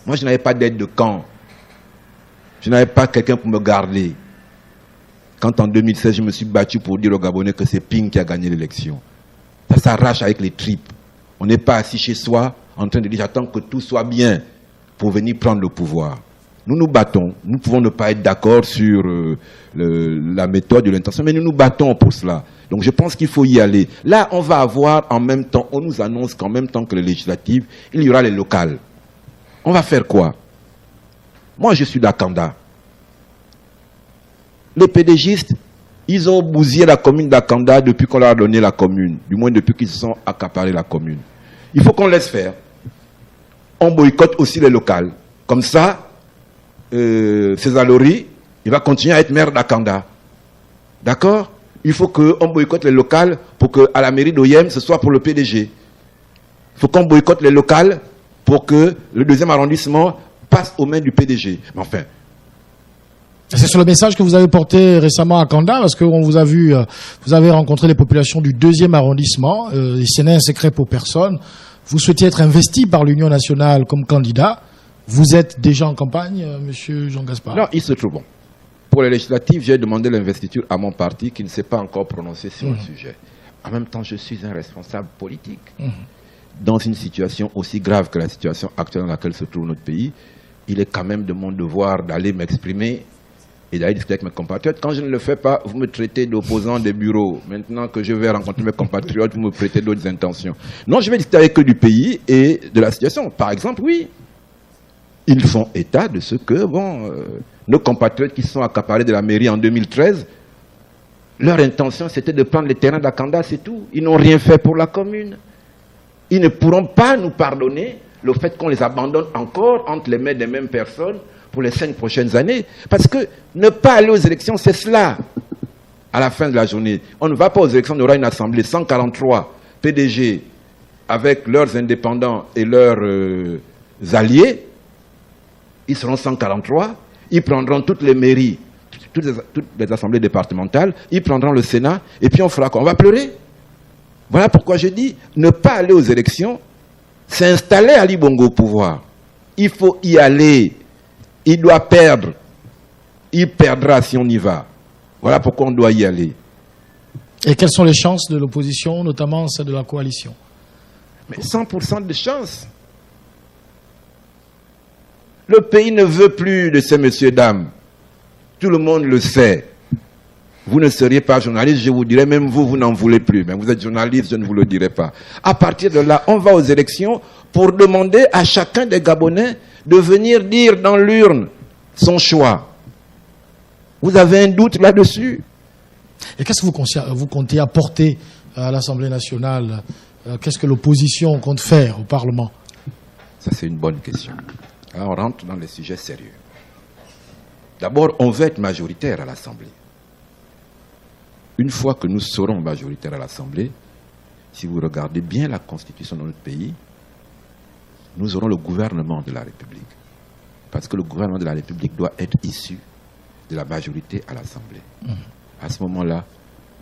Speaker 3: Moi, je n'avais pas d'aide de camp. Je n'avais pas quelqu'un pour me garder. Quand en 2016, je me suis battu pour dire aux Gabonais que c'est Ping qui a gagné l'élection. Ça s'arrache avec les tripes. On n'est pas assis chez soi en train de dire j'attends que tout soit bien pour venir prendre le pouvoir. Nous nous battons. Nous pouvons ne pas être d'accord sur la méthode de l'intention, mais nous nous battons pour cela. Donc je pense qu'il faut y aller. Là, on va avoir en même temps, on nous annonce qu'en même temps que les législatives, il y aura les locales. On va faire quoi? Moi, je suis d'Akanda. Les pédégistes, ils ont bousillé la commune d'Akanda depuis qu'on leur a donné la commune. Du moins depuis qu'ils se sont accaparés la commune. Il faut qu'on laisse faire. On boycotte aussi les locales. Comme ça, César Lori, il va continuer à être maire d'Akanda. D'accord? Il faut qu'on boycotte les locales pour qu'à la mairie d'Oyem, ce soit pour le PDG. Il faut qu'on boycotte les locales pour que le 2e arrondissement passe aux mains du PDG. Mais enfin...
Speaker 2: C'est sur le message que vous avez porté récemment à Kanda, parce qu'on vous a vu, vous avez rencontré les populations du 2e arrondissement, et ce n'est un secret pour personne. Vous souhaitiez être investi par l'Union nationale comme candidat. Vous êtes déjà en campagne, monsieur Jean Gaspard?
Speaker 3: Non, il se trouve bon. Pour les législatives, j'ai demandé l'investiture à mon parti qui ne s'est pas encore prononcé sur le sujet. En même temps, je suis un responsable politique. dans une situation aussi grave que la situation actuelle dans laquelle se trouve notre pays, il est quand même de mon devoir d'aller m'exprimer et d'aller discuter avec mes compatriotes. Quand je ne le fais pas, vous me traitez d'opposant des bureaux. Maintenant que je vais rencontrer mes compatriotes, vous me prêtez d'autres intentions. Non, je vais discuter avec eux du pays et de la situation. Par exemple, oui, ils font état de ce que, nos compatriotes qui sont accaparés de la mairie en 2013, leur intention c'était de prendre les terrains d'Akanda, c'est tout. Ils n'ont rien fait pour la commune. Ils ne pourront pas nous pardonner le fait qu'on les abandonne encore entre les mains des mêmes personnes pour les 5 prochaines années. Parce que ne pas aller aux élections, c'est cela. À la fin de la journée, on ne va pas aux élections, on aura une assemblée 143 PDG avec leurs indépendants et leurs alliés. Ils seront 143, ils prendront toutes les mairies, toutes les assemblées départementales, ils prendront le Sénat, et puis on fera quoi? On va pleurer. Voilà pourquoi je dis, ne pas aller aux élections, c'est installer Ali Bongo au pouvoir. Il faut y aller. Il doit perdre. Il perdra si on y va. Voilà pourquoi on doit y aller.
Speaker 2: Et quelles sont les chances de l'opposition, notamment celle de la coalition?
Speaker 3: Mais 100% de chances. Le pays ne veut plus de ces messieurs, dames. Tout le monde le sait. Vous ne seriez pas journaliste, je vous dirais, même vous, vous n'en voulez plus. Mais vous êtes journaliste, je ne vous le dirai pas. À partir de là, on va aux élections pour demander à chacun des Gabonais de venir dire dans l'urne son choix. Vous avez un doute là-dessus?
Speaker 2: Et qu'est-ce que vous comptez apporter à l'Assemblée nationale? Qu'est-ce que l'opposition compte faire au Parlement?
Speaker 3: Ça, c'est une bonne question. Alors, on rentre dans les sujets sérieux. D'abord, on veut être majoritaire à l'Assemblée. Une fois que nous serons majoritaires à l'Assemblée, si vous regardez bien la constitution de notre pays, nous aurons le gouvernement de la République. Parce que le gouvernement de la République doit être issu de la majorité à l'Assemblée. À ce moment-là,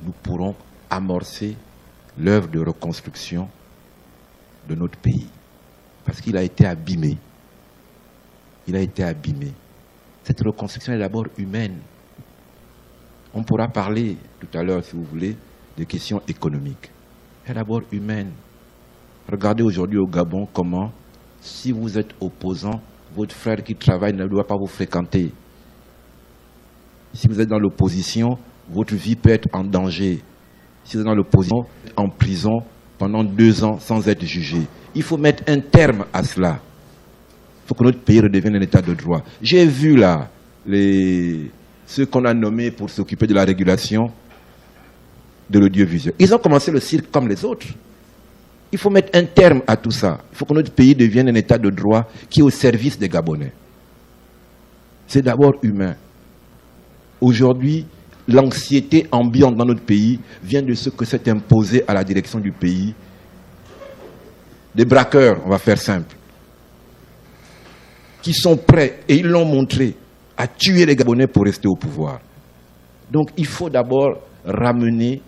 Speaker 3: nous pourrons amorcer l'œuvre de reconstruction de notre pays. Parce qu'il a été abîmé. Il a été abîmé. Cette reconstruction est d'abord humaine. On pourra parler tout à l'heure, si vous voulez, des questions économiques. Elle est d'abord humaine. Regardez aujourd'hui au Gabon comment, si vous êtes opposant, votre frère qui travaille ne doit pas vous fréquenter. Si vous êtes dans l'opposition, votre vie peut être en danger. Si vous êtes dans l'opposition, en prison pendant 2 ans sans être jugé. Il faut mettre un terme à cela. Il faut que notre pays redevienne un état de droit. J'ai vu là ceux qu'on a nommés pour s'occuper de la régulation de l'audiovisuel. Ils ont commencé le cirque comme les autres. Il faut mettre un terme à tout ça. Il faut que notre pays devienne un état de droit qui est au service des Gabonais. C'est d'abord humain. Aujourd'hui, l'anxiété ambiante dans notre pays vient de ce que s'est imposé à la direction du pays. Des braqueurs, on va faire simple, qui sont prêts, et ils l'ont montré, à tuer les Gabonais pour rester au pouvoir. Donc il faut d'abord ramener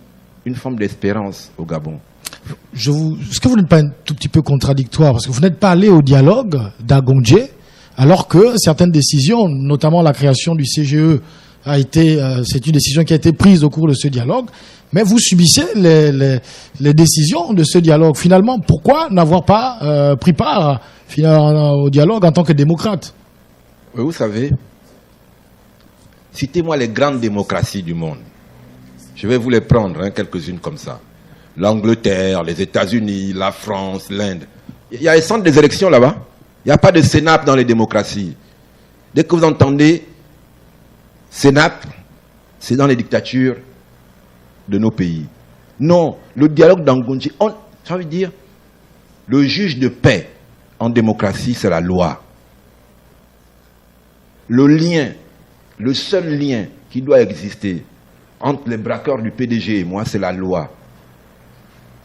Speaker 3: une forme d'espérance au Gabon.
Speaker 2: Est-ce que vous n'êtes pas un tout petit peu contradictoire? Parce que vous n'êtes pas allé au dialogue d'Agondje, alors que certaines décisions, notamment la création du CGE, c'est une décision qui a été prise au cours de ce dialogue, mais vous subissez les décisions de ce dialogue. Finalement, pourquoi n'avoir pas pris part au dialogue en tant que démocrate?
Speaker 3: Vous savez, citez-moi les grandes démocraties du monde. Je vais vous les prendre, quelques-unes comme ça. L'Angleterre, les États-Unis, la France, l'Inde. Il y a les centres des élections là-bas. Il n'y a pas de CENAP dans les démocraties. Dès que vous entendez CENAP, c'est dans les dictatures de nos pays. Non, le dialogue d'Agondje, j'ai envie de dire, le juge de paix en démocratie, c'est la loi. Le seul lien qui doit exister entre les braqueurs du PDG et moi, c'est la loi.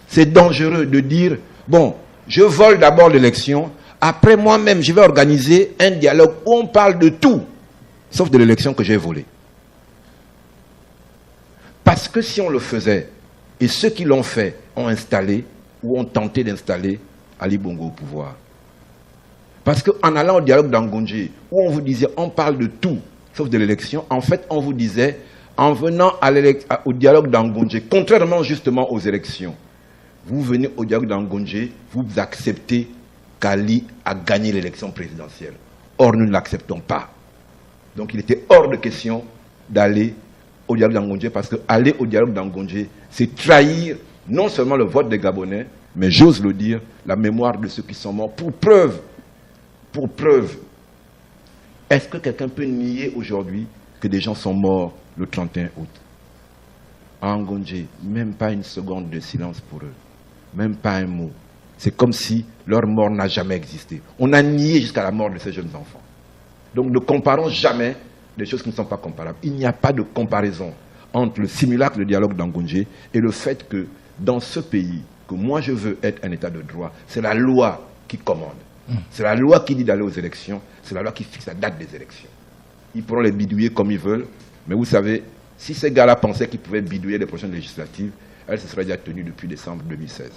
Speaker 3: C'est dangereux de dire, bon, je vole d'abord l'élection, après moi-même, je vais organiser un dialogue où on parle de tout, sauf de l'élection que j'ai volée. Parce que si on le faisait, et ceux qui l'ont fait ont installé, ou ont tenté d'installer Ali Bongo au pouvoir. Parce qu'en allant au dialogue d'Agondje, où on vous disait, on parle de tout, sauf de l'élection, en fait, on vous disait, en venant au dialogue d'Agondje, contrairement justement aux élections, Vous venez au dialogue d'Angondjé, vous acceptez qu'Ali a gagné l'élection présidentielle. Or, nous ne l'acceptons pas. Donc, il était hors de question d'aller au dialogue d'Angondjé, parce qu'aller au dialogue d'Angondjé, c'est trahir non seulement le vote des Gabonais, mais j'ose le dire, la mémoire de ceux qui sont morts. Pour preuve, est-ce que quelqu'un peut nier aujourd'hui que des gens sont morts le 31 août? À Angondjé, même pas une seconde de silence pour eux. Même pas un mot. C'est comme si leur mort n'a jamais existé. On a nié jusqu'à la mort de ces jeunes enfants. Donc ne comparons jamais des choses qui ne sont pas comparables. Il n'y a pas de comparaison entre le simulacre de dialogue d'Angondjé et le fait que dans ce pays, que moi je veux être un état de droit, c'est la loi qui commande. C'est la loi qui dit d'aller aux élections, c'est la loi qui fixe la date des élections. Ils pourront les bidouiller comme ils veulent, mais vous savez, si ces gars-là pensaient qu'ils pouvaient bidouiller les prochaines législatives, elles se seraient déjà tenues depuis décembre 2016.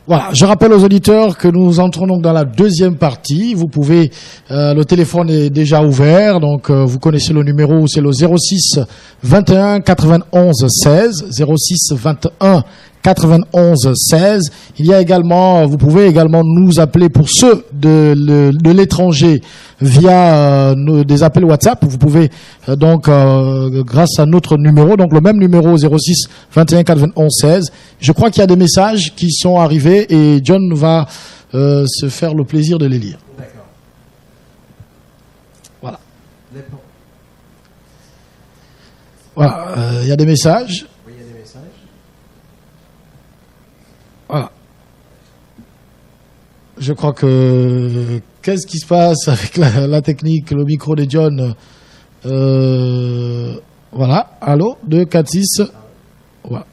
Speaker 2: Voilà, je rappelle aux auditeurs que nous entrons donc dans la deuxième partie. Vous pouvez, le téléphone est déjà ouvert, donc vous connaissez le numéro, c'est le 06 21 91 16, 06 21 91 16. Il y a également, vous pouvez également nous appeler pour ceux de l'étranger via des appels WhatsApp. Vous pouvez donc grâce à notre numéro, donc le même numéro 06 21 91 16. Je crois qu'il y a des messages qui sont arrivés et John va se faire le plaisir de les lire.
Speaker 4: D'accord.
Speaker 2: Voilà. Voilà, il y a des messages.
Speaker 4: Oui, il y a des messages.
Speaker 2: Voilà. Je crois que... Qu'est-ce qui se passe avec la technique, le micro de John? Voilà. Allô 2, 4, 6. Voilà.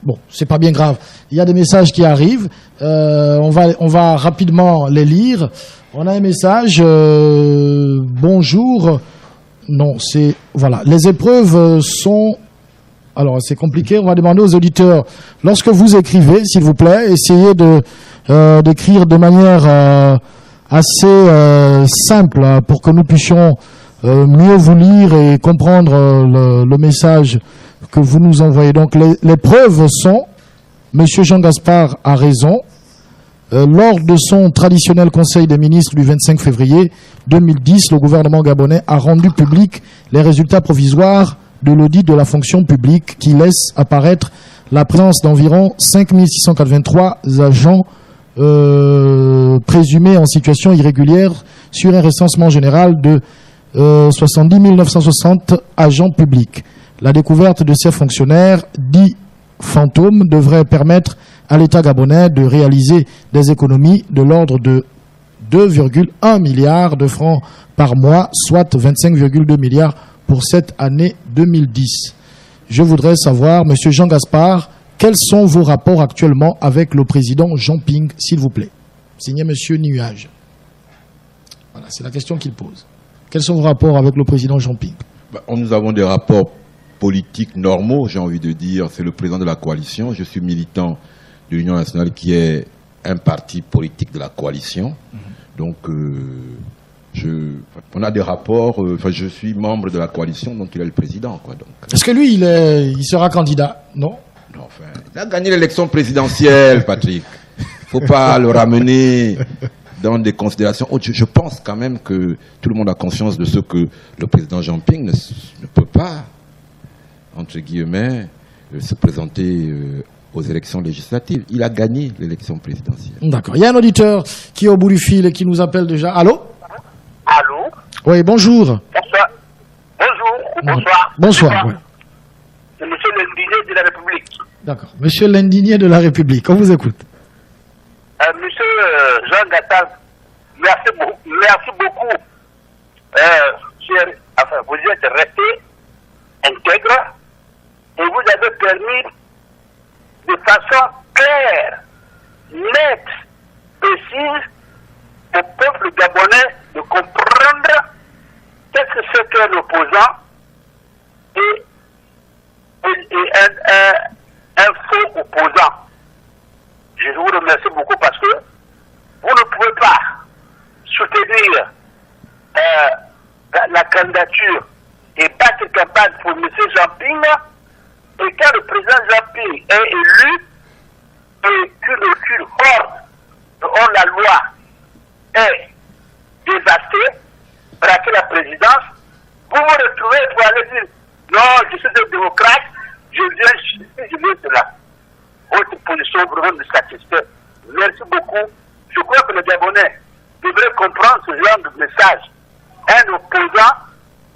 Speaker 2: Bon, c'est pas bien grave. Il y a des messages qui arrivent. On va rapidement les lire. On a un message. Bonjour. Non, c'est... Voilà. Les épreuves sont... Alors, c'est compliqué. On va demander aux auditeurs, lorsque vous écrivez, s'il vous plaît, essayez d'écrire de manière assez simple pour que nous puissions mieux vous lire et comprendre le message que vous nous envoyez. Donc, les preuves sont, Monsieur Jean Gaspard a raison, lors de son traditionnel conseil des ministres du 25 février 2010, le gouvernement gabonais a rendu public les résultats provisoires de l'audit de la fonction publique qui laisse apparaître la présence d'environ 5683 agents présumés en situation irrégulière sur un recensement général de 70 960 agents publics. La découverte de ces fonctionnaires dits fantômes devrait permettre à l'État gabonais de réaliser des économies de l'ordre de 2,1 milliards de francs par mois, soit 25,2 milliards pour cette année 2010. Je voudrais savoir, Monsieur Jean Gaspard, quels sont vos rapports actuellement avec le président Jean Ping, s'il vous plaît? Signé Monsieur Nuage. Voilà, c'est la question qu'il pose. Quels sont vos rapports avec le président Jean Ping?
Speaker 3: Nous avons des rapports politiques normaux, j'ai envie de dire. C'est le président de la coalition. Je suis militant de l'Union nationale qui est un parti politique de la coalition. Donc, on a des rapports. Je suis membre de la coalition, donc il est le président, quoi. Donc.
Speaker 2: Est-ce que lui, il sera candidat? Non.
Speaker 3: Non, enfin, il a gagné l'élection présidentielle, Patrick. Faut pas le ramener dans des considérations autres. Je pense quand même que tout le monde a conscience de ce que le président Jean Ping ne peut pas, entre guillemets, se présenter aux élections législatives. Il a gagné l'élection présidentielle.
Speaker 2: D'accord. Il y a un auditeur qui est au bout du fil et qui nous appelle déjà. Allô?
Speaker 5: Allô?
Speaker 2: Oui, bonjour.
Speaker 5: Bonsoir. Bonjour. Bonsoir.
Speaker 2: Bonsoir. Oui.
Speaker 5: C'est Monsieur l'Indigné de la République.
Speaker 2: D'accord. Monsieur l'Indigné de la République, on vous écoute.
Speaker 5: Monsieur Jean Gaspard, merci beaucoup. Vous êtes resté intègre et vous avez permis de façon claire, nette, précise au peuple gabonais de comprendre qu'est-ce que c'est qu'un opposant et un faux opposant. Je vous remercie beaucoup parce que vous ne pouvez pas soutenir la candidature et battre campagne pour M. Jean Ping, et quand le président Jean Ping est élu, et qu'une horde de hors-la-loi est dévastée, braquer la présidence, vous vous retrouvez pour aller dire non, je suis un démocrate, je viens cela. Votre position vraiment me satisfait. Merci beaucoup. Je crois que les Gabonais devraient comprendre ce genre de message. Un opposant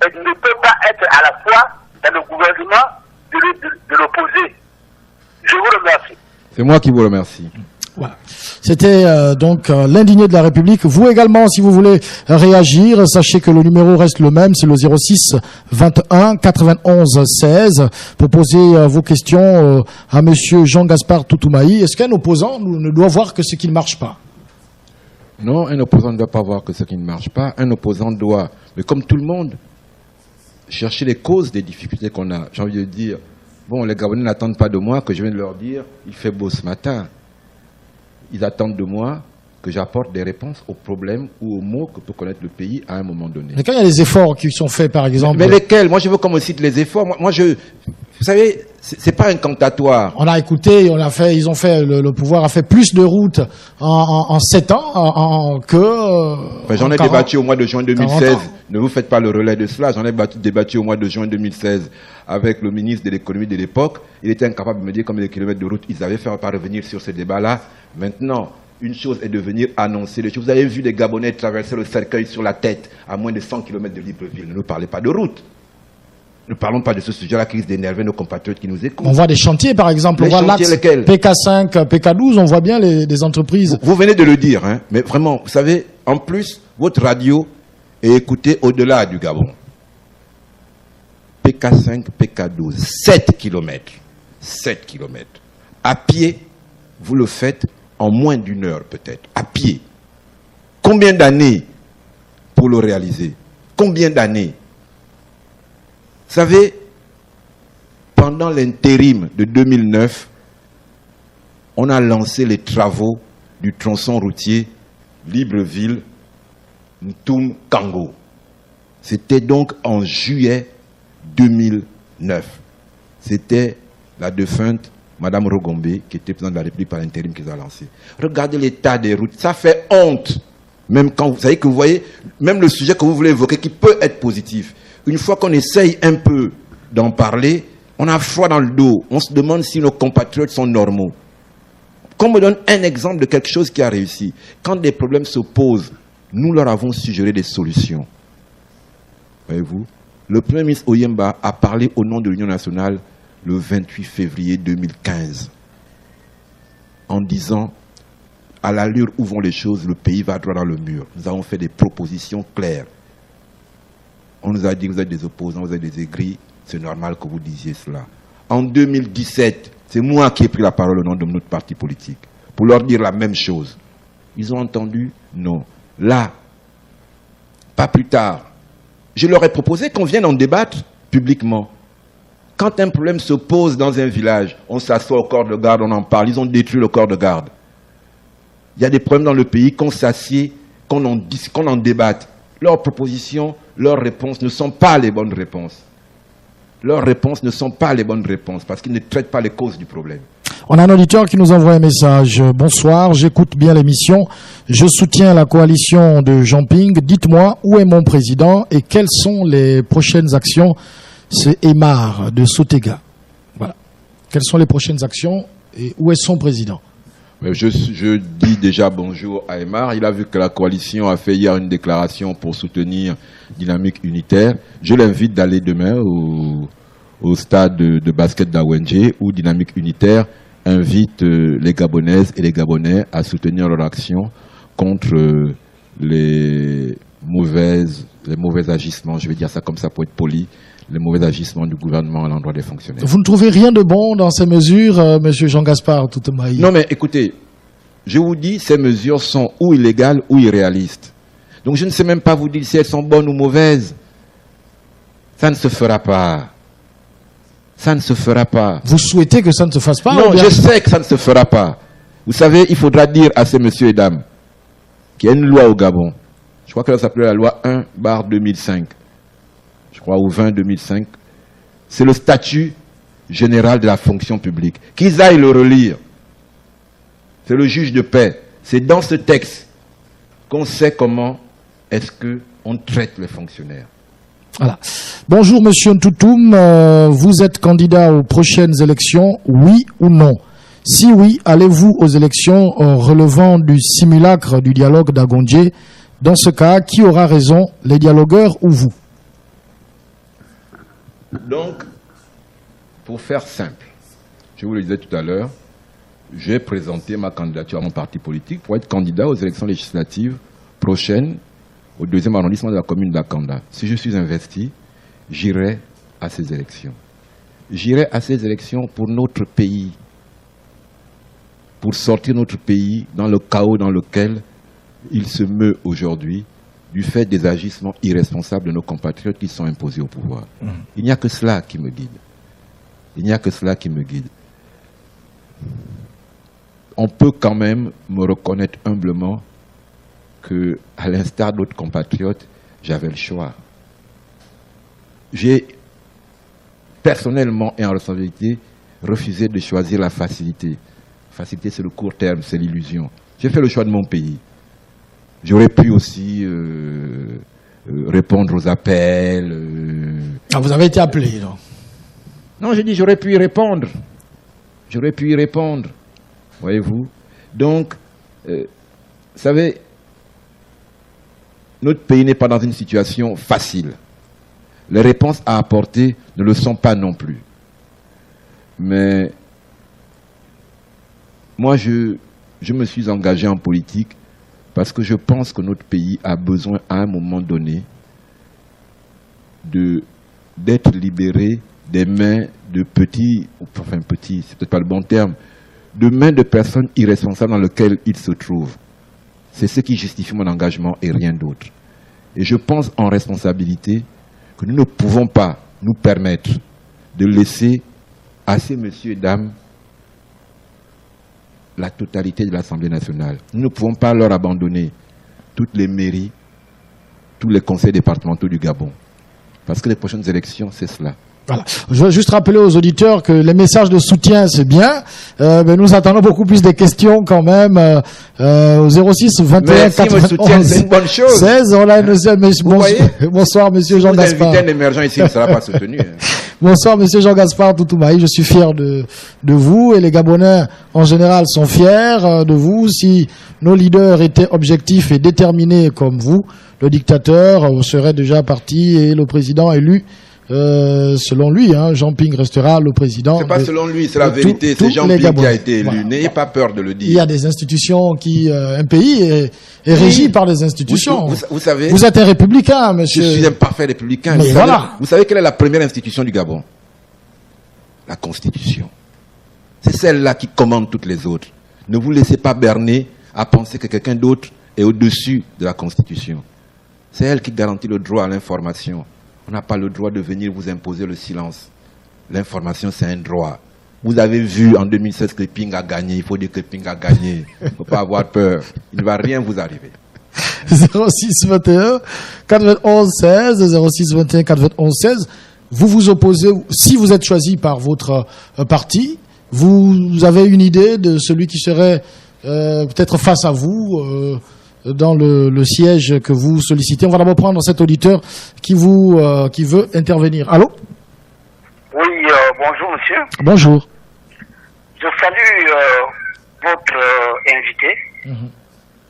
Speaker 5: ne peut pas être à la fois dans le gouvernement de l'opposé. Je vous remercie.
Speaker 3: C'est moi qui vous remercie.
Speaker 2: Voilà. C'était donc l'indigné de la République. Vous également, si vous voulez réagir, sachez que le numéro reste le même, c'est le 06 21 91 16 pour poser vos questions à monsieur Jean-Gaspard Toutoumaï. Est-ce qu'un opposant ne doit voir que ce qui ne marche pas?
Speaker 3: Non, un opposant ne doit pas voir que ce qui ne marche pas. Un opposant doit, mais comme tout le monde, chercher les causes des difficultés qu'on a. J'ai envie de dire, bon, les Gabonais n'attendent pas de moi que je vienne leur dire, il fait beau ce matin. Ils attendent de moi que j'apporte des réponses aux problèmes ou aux maux que peut connaître le pays à un moment donné.
Speaker 2: Mais quand il y a des efforts qui sont faits, par exemple...
Speaker 3: Mais lesquels? Moi, je veux qu'on me cite les efforts. Moi, vous savez, c'est pas incantatoire.
Speaker 2: On a écouté, ils ont fait, le pouvoir a fait plus de routes en 7 ans que...
Speaker 3: Enfin, j'en ai débattu au mois de juin 2016. Ne vous faites pas le relais de cela. J'en ai débattu au mois de juin 2016 avec le ministre de l'économie de l'époque. Il était incapable de me dire combien de kilomètres de route ils avaient fait. On ne va pas revenir sur ce débat-là. Maintenant, une chose est de venir annoncer les choses. Vous avez vu les Gabonais traverser le cercueil sur la tête à moins de 100 km de Libreville. Ne nous parlez pas de route. Ne parlons pas de ce sujet-là qui risque d'énerver nos compatriotes qui nous écoutent.
Speaker 2: On voit des chantiers, par exemple. On voit l'axe PK5, PK12, on voit bien les entreprises.
Speaker 3: Vous venez de le dire, hein, mais vraiment, vous savez, en plus, votre radio est écoutée au-delà du Gabon. PK5, PK12, 7 km. 7 km. À pied, vous le faites en moins d'une heure peut-être. À pied. Combien d'années pour le réaliser? Combien d'années? Vous savez, pendant l'intérim de 2009, on a lancé les travaux du tronçon routier Libreville-Ntoum-Kango. C'était donc en juillet 2009. C'était la défunte Madame Rogombe, qui était présidente de la République par l'intérim, qui les a lancé. Regardez l'état des routes, ça fait honte. Même quand vous savez que vous voyez, même le sujet que vous voulez évoquer, qui peut être positif, une fois qu'on essaye un peu d'en parler, on a froid dans le dos. On se demande si nos compatriotes sont normaux. Qu'on me donne un exemple de quelque chose qui a réussi. Quand des problèmes se posent, nous leur avons suggéré des solutions. Voyez-vous, le Premier ministre Oyemba a parlé au nom de l'Union nationale le 28 février 2015, en disant, à l'allure où vont les choses, le pays va droit dans le mur. Nous avons fait des propositions claires. On nous a dit que vous êtes des opposants, vous êtes des aigris, c'est normal que vous disiez cela. En 2017, c'est moi qui ai pris la parole au nom de notre parti politique, pour leur dire la même chose. Ils ont entendu? Non. Là, pas plus tard, je leur ai proposé qu'on vienne en débattre publiquement. Quand un problème se pose dans un village, on s'assoit au corps de garde, on en parle. Ils ont détruit le corps de garde. Il y a des problèmes dans le pays, qu'on s'assied, qu'on en débatte. Leurs propositions, leurs réponses ne sont pas les bonnes réponses. Leurs réponses ne sont pas les bonnes réponses parce qu'ils ne traitent pas les causes du problème.
Speaker 2: On a un auditeur qui nous envoie un message. Bonsoir, j'écoute bien l'émission. Je soutiens la coalition de Jean Ping. Dites-moi, où est mon président et quelles sont les prochaines actions? C'est Aymar de Sotega. Voilà. Quelles sont les prochaines actions et où est son président?
Speaker 3: Je dis déjà bonjour à Aymar. Il a vu que la coalition a fait hier une déclaration pour soutenir Dynamique Unitaire. Je l'invite d'aller demain au stade de basket d'Awenje où Dynamique Unitaire invite les Gabonaises et les Gabonais à soutenir leur action contre les mauvais agissements, je vais dire ça comme ça pour être poli, les mauvais agissements du gouvernement à l'endroit des fonctionnaires.
Speaker 2: Vous ne trouvez rien de bon dans ces mesures, monsieur Jean-Gaspard Toutoumaï?
Speaker 3: Non, mais écoutez, je vous dis, ces mesures sont ou illégales ou irréalistes. Donc je ne sais même pas vous dire si elles sont bonnes ou mauvaises. Ça ne se fera pas. Ça ne se fera pas.
Speaker 2: Vous souhaitez que ça ne se fasse pas?
Speaker 3: Non, je sais que ça ne se fera pas. Vous savez, il faudra dire à ces messieurs et dames qu'il y a une loi au Gabon. Je crois qu'elle s'appelait la loi 1/2005. Je crois, ou 20/2005. C'est le statut général de la fonction publique. Qu'ils aillent le relire. c'est le juge de paix. C'est dans ce texte qu'on sait comment est-ce qu'on traite les fonctionnaires.
Speaker 2: Voilà. Bonjour Monsieur Ntoutoum, vous êtes candidat aux prochaines élections, oui ou non? Si oui, allez-vous aux élections relevant du simulacre du dialogue d'Agondje? Dans ce cas, qui aura raison, les dialogueurs ou vous?
Speaker 3: Donc, pour faire simple, je vous le disais tout à l'heure, j'ai présenté ma candidature à mon parti politique pour être candidat aux élections législatives prochaines au 2e arrondissement de la commune d'Akanda. Si je suis investi, j'irai à ces élections. J'irai à ces élections pour notre pays, pour sortir notre pays dans le chaos dans lequel il se meut aujourd'hui du fait des agissements irresponsables de nos compatriotes qui sont imposés au pouvoir. Il n'y a que cela qui me guide. Il n'y a que cela qui me guide. On peut quand même me reconnaître humblement que, à l'instar d'autres compatriotes, j'avais le choix. J'ai personnellement et en responsabilité refusé de choisir la facilité. Facilité, c'est le court terme, c'est l'illusion. J'ai fait le choix de mon pays. J'aurais pu aussi répondre aux appels.
Speaker 2: Vous avez été appelé, non?
Speaker 3: Non, j'ai dit j'aurais pu y répondre. J'aurais pu y répondre. Voyez-vous? Donc, vous savez, notre pays n'est pas dans une situation facile. Les réponses à apporter ne le sont pas non plus. Mais moi, je me suis engagé en politique parce que je pense que notre pays a besoin, à un moment donné, d'être libéré des mains de petits, enfin petits, c'est peut-être pas le bon terme, de mains de personnes irresponsables dans lesquelles il se trouve. C'est ce qui justifie mon engagement et rien d'autre. Et je pense en responsabilité que nous ne pouvons pas nous permettre de laisser à ces messieurs et dames la totalité de l'Assemblée nationale. Nous ne pouvons pas leur abandonner toutes les mairies, tous les conseils départementaux du Gabon. Parce que les prochaines élections, c'est cela.
Speaker 2: Voilà. Je veux juste rappeler aux auditeurs que les messages de soutien, c'est bien, mais nous attendons beaucoup plus des questions quand même au 06 21 91
Speaker 3: c'est une bonne chose.
Speaker 2: 16. On a bonsoir Monsieur Jean Gaspard.
Speaker 3: Vous invitez un émergent ici, il ne sera pas soutenu.
Speaker 2: Bonsoir Monsieur Jean Gaspard Toutoumaï, je suis fier de vous et les Gabonais en général sont fiers de vous. Si nos leaders étaient objectifs et déterminés comme vous, le dictateur serait déjà parti et le président élu. Selon lui, Jean Ping restera le président.
Speaker 3: C'est pas selon lui, c'est la vérité. C'est Jean Ping qui a été élu. Voilà. N'ayez pas peur de le dire.
Speaker 2: Il y a des institutions qui, un pays est régi par des institutions.
Speaker 3: Vous savez.
Speaker 2: Vous êtes un républicain, monsieur.
Speaker 3: Je suis un parfait républicain.
Speaker 2: Mais
Speaker 3: vous savez quelle est la première institution du Gabon? La Constitution. C'est celle-là qui commande toutes les autres. Ne vous laissez pas berner à penser que quelqu'un d'autre est au-dessus de la Constitution. C'est elle qui garantit le droit à l'information. On n'a pas le droit de venir vous imposer le silence. L'information, c'est un droit. Vous avez vu en 2016 que Ping a gagné. Il faut dire que Ping a gagné. Il ne faut pas avoir peur. Il ne va rien vous arriver.
Speaker 2: 06 21 91 16 06 21 91 16. Vous vous opposez, si vous êtes choisi par votre parti, vous avez une idée de celui qui serait peut-être face à vous dans le siège que vous sollicitez. On va d'abord prendre cet auditeur qui veut intervenir. Allô?
Speaker 5: Oui, bonjour monsieur.
Speaker 2: Bonjour.
Speaker 5: Je salue votre invité.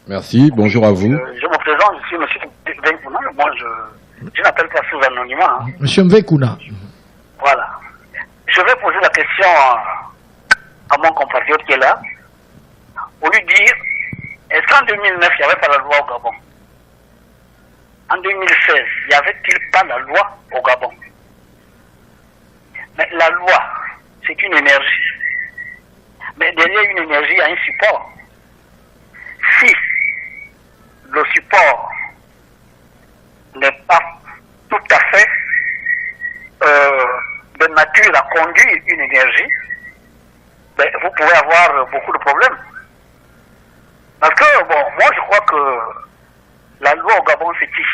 Speaker 3: Merci, bonjour à vous.
Speaker 5: Je me présente, je suis monsieur Venkuna. Moi, je n'appelle pas sous anonymat.
Speaker 2: Monsieur Mvekuna.
Speaker 5: Voilà. Je vais poser la question à mon compatriote qui est là, pour lui dire, est-ce qu'en 2009, il n'y avait pas la loi au Gabon? En 2016, n'y avait-il pas la loi au Gabon? Mais la loi, c'est une énergie. Mais derrière une énergie, il y a un support. Si le support n'est pas tout à fait de nature à conduire une énergie, ben, vous pouvez avoir beaucoup de problèmes. Parce que, bon, moi je crois que la loi au Gabon c'est qui?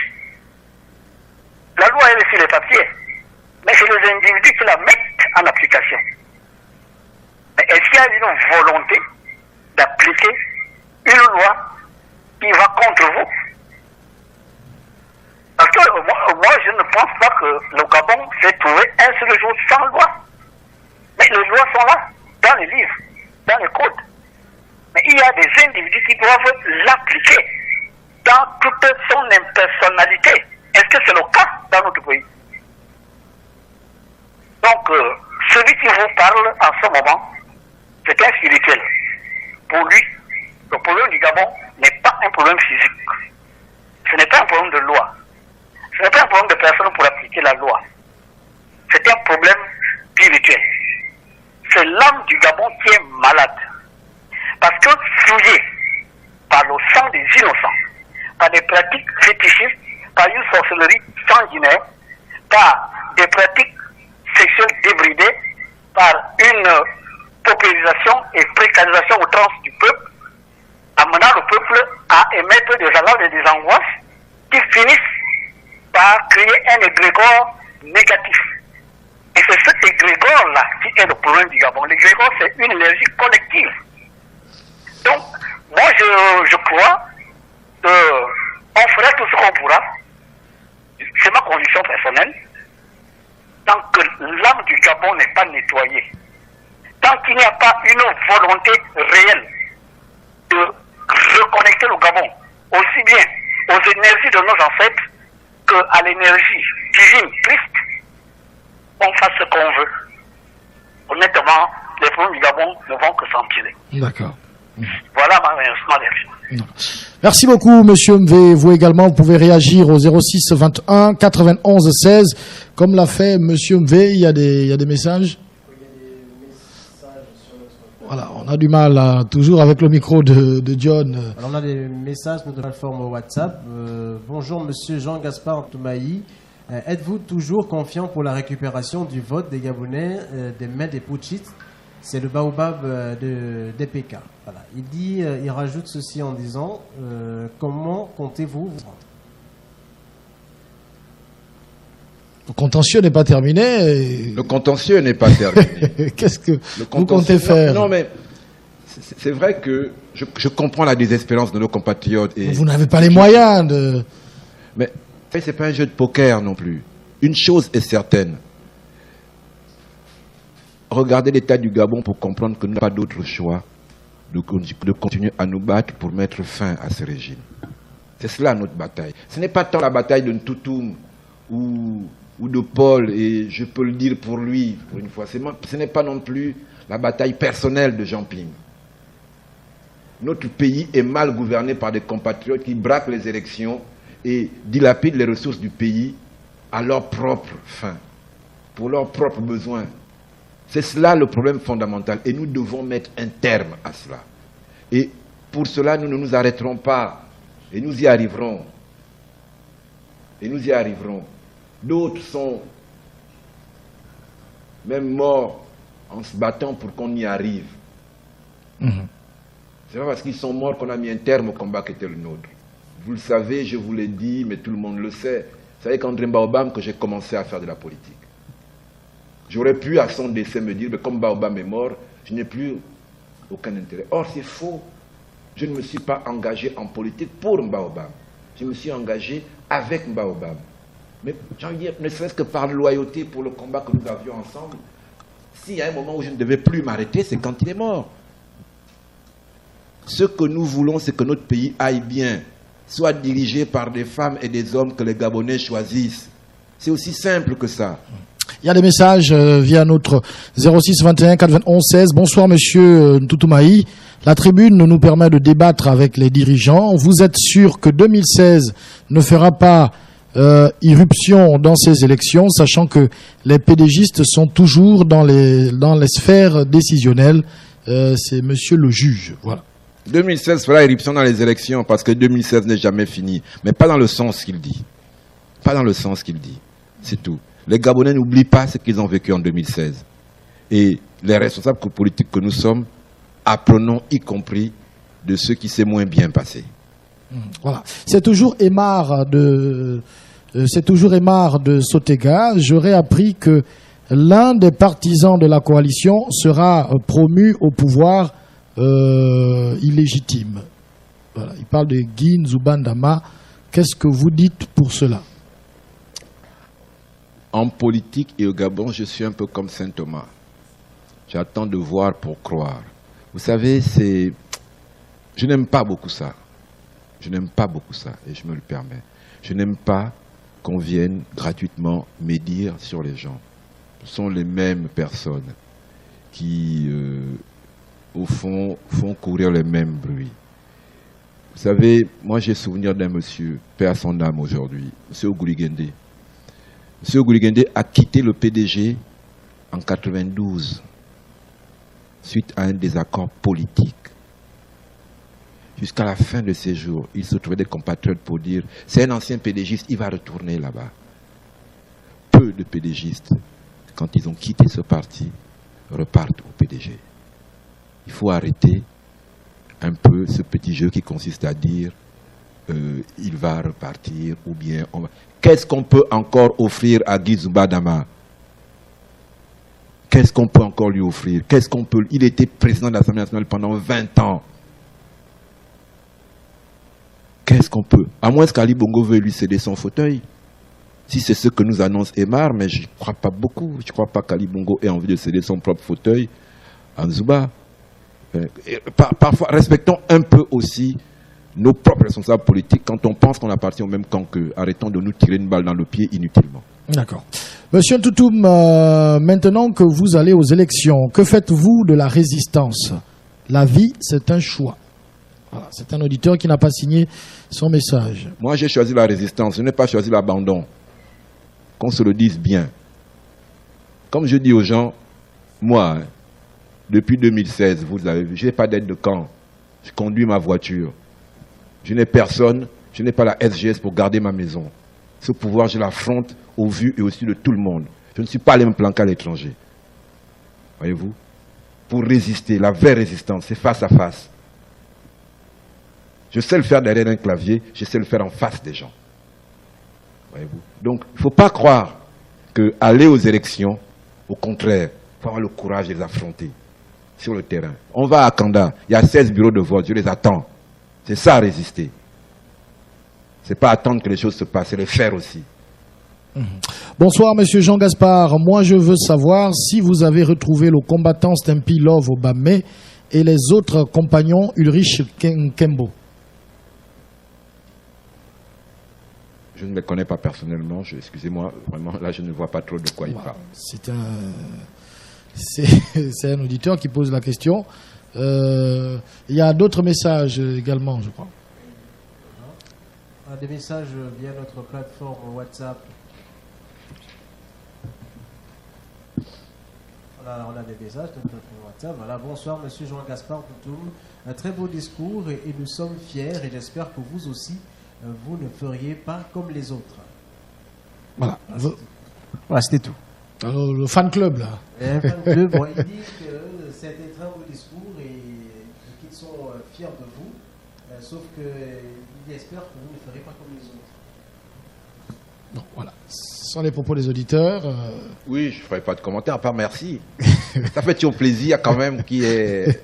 Speaker 5: La loi elle est sur les papiers, mais c'est les individus qui la mettent en application. Mais est-ce qu'il y a une volonté d'appliquer une loi qui va contre vous. Parce que moi, je ne pense pas que le Gabon s'est trouvé un seul jour sans loi. Mais les lois sont là, dans les livres, dans les codes. Mais il y a des individus qui doivent l'appliquer dans toute son impersonnalité. Est-ce que c'est le cas dans notre pays? Donc, celui qui vous parle en ce moment, c'est un spirituel. Pour lui, le problème du Gabon n'est pas un problème physique. Ce n'est pas un problème de loi. Ce n'est pas un problème de personne pour appliquer la loi. C'est un problème spirituel. C'est l'âme du Gabon qui est malade. Parce que souillé par le sang des innocents, par des pratiques fétichistes, par une sorcellerie sanguinaire, par des pratiques sexuelles débridées, par une paupérisation et précarisation outrance du peuple, amenant le peuple à émettre des alarmes et des angoisses qui finissent par créer un égrégore négatif. Et c'est cet égrégore-là qui est le problème du Gabon. L'égrégore, c'est une énergie collective. Donc, moi, je crois qu'on fera tout ce qu'on pourra. C'est ma conviction personnelle. Tant que l'âme du Gabon n'est pas nettoyée, tant qu'il n'y a pas une volonté réelle de reconnecter le Gabon, aussi bien aux énergies de nos ancêtres qu'à l'énergie divine, Christ, on fasse ce qu'on veut. Honnêtement, les problèmes du Gabon ne vont que s'empirer.
Speaker 2: D'accord.
Speaker 5: Voilà ma version.
Speaker 2: Merci beaucoup, Monsieur Mvé. Vous également, vous pouvez réagir au 06 21 91 16, comme l'a fait Monsieur Mvé. Il y a des messages. Voilà, on a du mal toujours avec le micro de John.
Speaker 4: Alors on a des messages sur notre plateforme WhatsApp. Bonjour Monsieur Jean-Gaspard Toumaï. Êtes-vous toujours confiant pour la récupération du vote des Gabonais des mains des putschistes? C'est le baobab de DPK. Voilà. Il rajoute ceci en disant comment comptez-vous vous rendre?
Speaker 2: Le contentieux n'est pas terminé.
Speaker 3: Le contentieux n'est pas terminé.
Speaker 2: Qu'est-ce que vous comptez faire?
Speaker 3: Non, mais c'est vrai que je comprends la désespérance de nos compatriotes. Et
Speaker 2: vous n'avez pas les moyens de...
Speaker 3: Mais c'est pas un jeu de poker non plus. Une chose est certaine. Regardez l'état du Gabon pour comprendre que nous n'avons pas d'autre choix de continuer à nous battre pour mettre fin à ce régime. C'est cela notre bataille. Ce n'est pas tant la bataille de Ntoutoum ou de Paul, et je peux le dire pour lui, pour une fois. Ce n'est pas non plus la bataille personnelle de Jean Ping. Notre pays est mal gouverné par des compatriotes qui braquent les élections et dilapident les ressources du pays à leur propre fin, pour leurs propres besoins. C'est cela le problème fondamental et nous devons mettre un terme à cela. Et pour cela, nous ne nous arrêterons pas et nous y arriverons. Et nous y arriverons. D'autres sont même morts en se battant pour qu'on y arrive. C'est pas parce qu'ils sont morts qu'on a mis un terme au combat qui était le nôtre. Vous le savez, je vous l'ai dit, mais tout le monde le sait. Vous savez qu'André Baobam, que j'ai commencé à faire de la politique. J'aurais pu, à son décès, me dire, mais comme Baobam est mort, je n'ai plus aucun intérêt. Or, c'est faux. Je ne me suis pas engagé en politique pour Baobam. Je me suis engagé avec Baobam. Mais j'ai envie de dire, ne serait-ce que par loyauté pour le combat que nous avions ensemble, s'il y a un moment où je ne devais plus m'arrêter, c'est quand il est mort. Ce que nous voulons, c'est que notre pays aille bien, soit dirigé par des femmes et des hommes que les Gabonais choisissent. C'est aussi simple que ça.
Speaker 2: Il y a des messages via notre 06 21 91 16. Bonsoir Monsieur Ntoutomaï. La tribune nous permet de débattre avec les dirigeants. Vous êtes sûr que 2016 ne fera pas irruption dans ces élections, sachant que les pédégistes sont toujours dans les sphères décisionnelles. C'est Monsieur le juge. Voilà.
Speaker 3: 2016 fera irruption dans les élections parce que 2016 n'est jamais fini. Mais pas dans le sens qu'il dit. Pas dans le sens qu'il dit. C'est tout. Les Gabonais n'oublient pas ce qu'ils ont vécu en 2016. Et les responsables politiques que nous sommes, apprenons y compris de ce qui s'est moins bien passé.
Speaker 2: Voilà. C'est toujours Aymar de Sotega. J'aurais appris que l'un des partisans de la coalition sera promu au pouvoir illégitime. Voilà. Il parle de Guy Nzubandama. Qu'est-ce que vous dites pour cela?
Speaker 3: En politique et au Gabon, je suis un peu comme Saint Thomas. J'attends de voir pour croire. Vous savez, je n'aime pas beaucoup ça. Je n'aime pas beaucoup ça, et je me le permets. Je n'aime pas qu'on vienne gratuitement médire sur les gens. Ce sont les mêmes personnes qui, au fond, font courir les mêmes bruits. Vous savez, moi j'ai souvenir d'un monsieur, paix à son âme aujourd'hui, monsieur Ogouligende. Monsieur Ogouligende a quitté le PDG en 92 suite à un désaccord politique. Jusqu'à la fin de ses jours, il se trouvait des compatriotes pour dire « c'est un ancien PDGiste, il va retourner là-bas ». Peu de PDGistes, quand ils ont quitté ce parti, repartent au PDG. Il faut arrêter un peu ce petit jeu qui consiste à dire il va repartir ou bien on va... Qu'est-ce qu'on peut encore offrir à Guy Nzubandama? Qu'est-ce qu'on peut encore lui offrir? Qu'est-ce qu'on peut... Il était président de l'Assemblée nationale pendant 20 ans. Qu'est-ce qu'on peut? À moins qu'Ali Bongo veuille lui céder son fauteuil. Si c'est ce que nous annonce Emar, mais je ne crois pas beaucoup. Je ne crois pas qu'Ali Bongo ait envie de céder son propre fauteuil à Nzuba. Parfois, respectons un peu aussi nos propres responsables politiques quand on pense qu'on appartient au même camp qu'eux. Arrêtons de nous tirer une balle dans le pied inutilement.
Speaker 2: D'accord. Monsieur Ntoutoum, maintenant que vous allez aux élections, que faites-vous de la résistance? La vie, c'est un choix. Voilà, c'est un auditeur qui n'a pas signé son message.
Speaker 3: Moi, j'ai choisi la résistance. Je n'ai pas choisi l'abandon. Qu'on se le dise bien. Comme je dis aux gens, moi, depuis 2016, vous avez vu, je n'ai pas d'aide de camp. Je conduis ma voiture. Je n'ai personne. Je n'ai pas la SGS pour garder ma maison. Ce pouvoir, je l'affronte au vu et aussi de tout le monde. Je ne suis pas allé me planquer à l'étranger. Voyez-vous? Pour résister, la vraie résistance, c'est face à face. Je sais le faire derrière un clavier, je sais le faire en face des gens. Voyez-vous? Donc, il ne faut pas croire qu'aller aux élections, au contraire, il faut avoir le courage de les affronter sur le terrain. On va à Kanda, il y a 16 bureaux de vote, je les attends. C'est ça, résister. Ce n'est pas attendre que les choses se passent, c'est les faire aussi.
Speaker 2: Bonsoir, monsieur Jean Gaspard. Moi, je veux savoir si vous avez retrouvé le combattant Stempy Love Obame et les autres compagnons Ulrich Kembo.
Speaker 3: Je ne les connais pas personnellement, excusez-moi, vraiment, là je ne vois pas trop de quoi il parle.
Speaker 2: C'est un auditeur qui pose la question. Il y a d'autres messages également, je crois.
Speaker 4: Des messages via notre plateforme WhatsApp. Voilà, on a des messages de notre plateforme WhatsApp. Voilà, bonsoir, monsieur Jean Gaspard Ntoutoum. Un très beau discours et nous sommes fiers et j'espère que vous aussi, vous ne feriez pas comme les autres.
Speaker 2: Voilà.
Speaker 4: Voilà, c'était tout.
Speaker 2: Alors, le fan club, là.
Speaker 4: Un fan club, bon, il dit que c'était un très beau discours et qu'ils sont fiers de vous, sauf qu'il espère que vous ne ferez pas comme les autres.
Speaker 2: Bon, voilà. Ce sont les propos des auditeurs.
Speaker 3: Oui, je ne ferai pas de commentaire, à part merci. Ça fait toujours plaisir quand même qui est...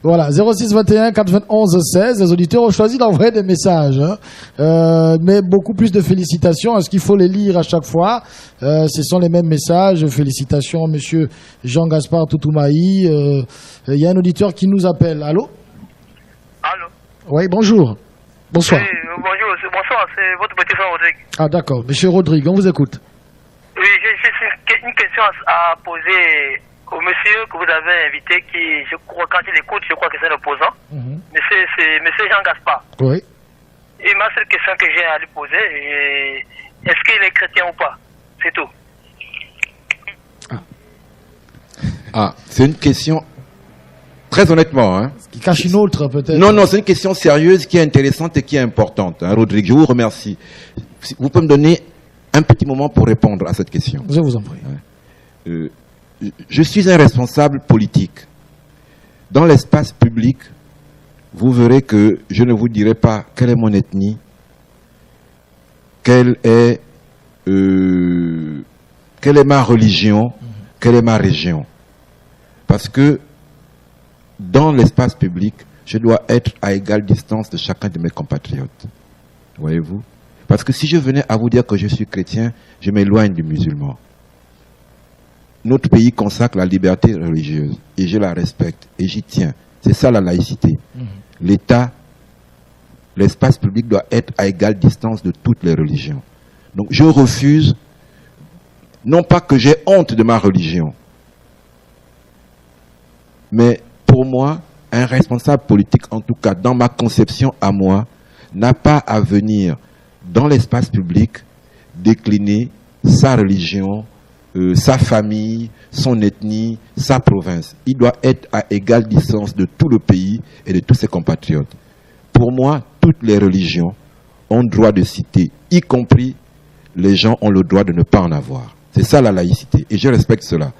Speaker 2: Voilà, 06 21 91 16, les auditeurs ont choisi d'envoyer des messages, hein. Mais beaucoup plus de félicitations. Est-ce qu'il faut les lire à chaque fois? Ce sont les mêmes messages. Félicitations, monsieur Jean-Gaspard Toutoumaï. Il y a un auditeur qui nous appelle. Allô?
Speaker 5: Allô?
Speaker 2: Oui, bonjour. Bonsoir.
Speaker 5: Oui, bonsoir, c'est votre petit frère Rodrigue.
Speaker 2: Ah d'accord, monsieur Rodrigue, on vous écoute.
Speaker 5: Oui, j'ai une question à poser au monsieur que vous avez invité, qui, je crois, quand il écoute, je crois que c'est un opposant. C'est monsieur Jean Gaspard.
Speaker 2: Oui.
Speaker 5: Et ma seule question que j'ai à lui poser, est-ce qu'il est chrétien ou pas? C'est tout.
Speaker 3: Ah, c'est une question, très honnêtement, hein.
Speaker 2: Qui cache une autre, peut-être.
Speaker 3: Non, c'est une question sérieuse qui est intéressante et qui est importante, hein, Rodrigue. Je vous remercie. Vous pouvez me donner un petit moment pour répondre à cette question.
Speaker 2: Je vous en prie.
Speaker 3: Je suis un responsable politique. Dans l'espace public, vous verrez que je ne vous dirai pas quelle est mon ethnie, quelle est ma religion, quelle est ma région. Parce que dans l'espace public, je dois être à égale distance de chacun de mes compatriotes. Voyez-vous? Parce que si je venais à vous dire que je suis chrétien, je m'éloigne du musulman. Notre pays consacre la liberté religieuse et je la respecte et j'y tiens. C'est ça la laïcité. L'État, l'espace public doit être à égale distance de toutes les religions. Donc je refuse, non pas que j'ai honte de ma religion, mais pour moi, un responsable politique, en tout cas dans ma conception à moi, n'a pas à venir dans l'espace public décliner sa religion, sa famille, son ethnie, sa province. Il doit être à égale distance de tout le pays et de tous ses compatriotes. Pour moi, toutes les religions ont droit de citer, y compris les gens ont le droit de ne pas en avoir. C'est ça la laïcité et je respecte cela.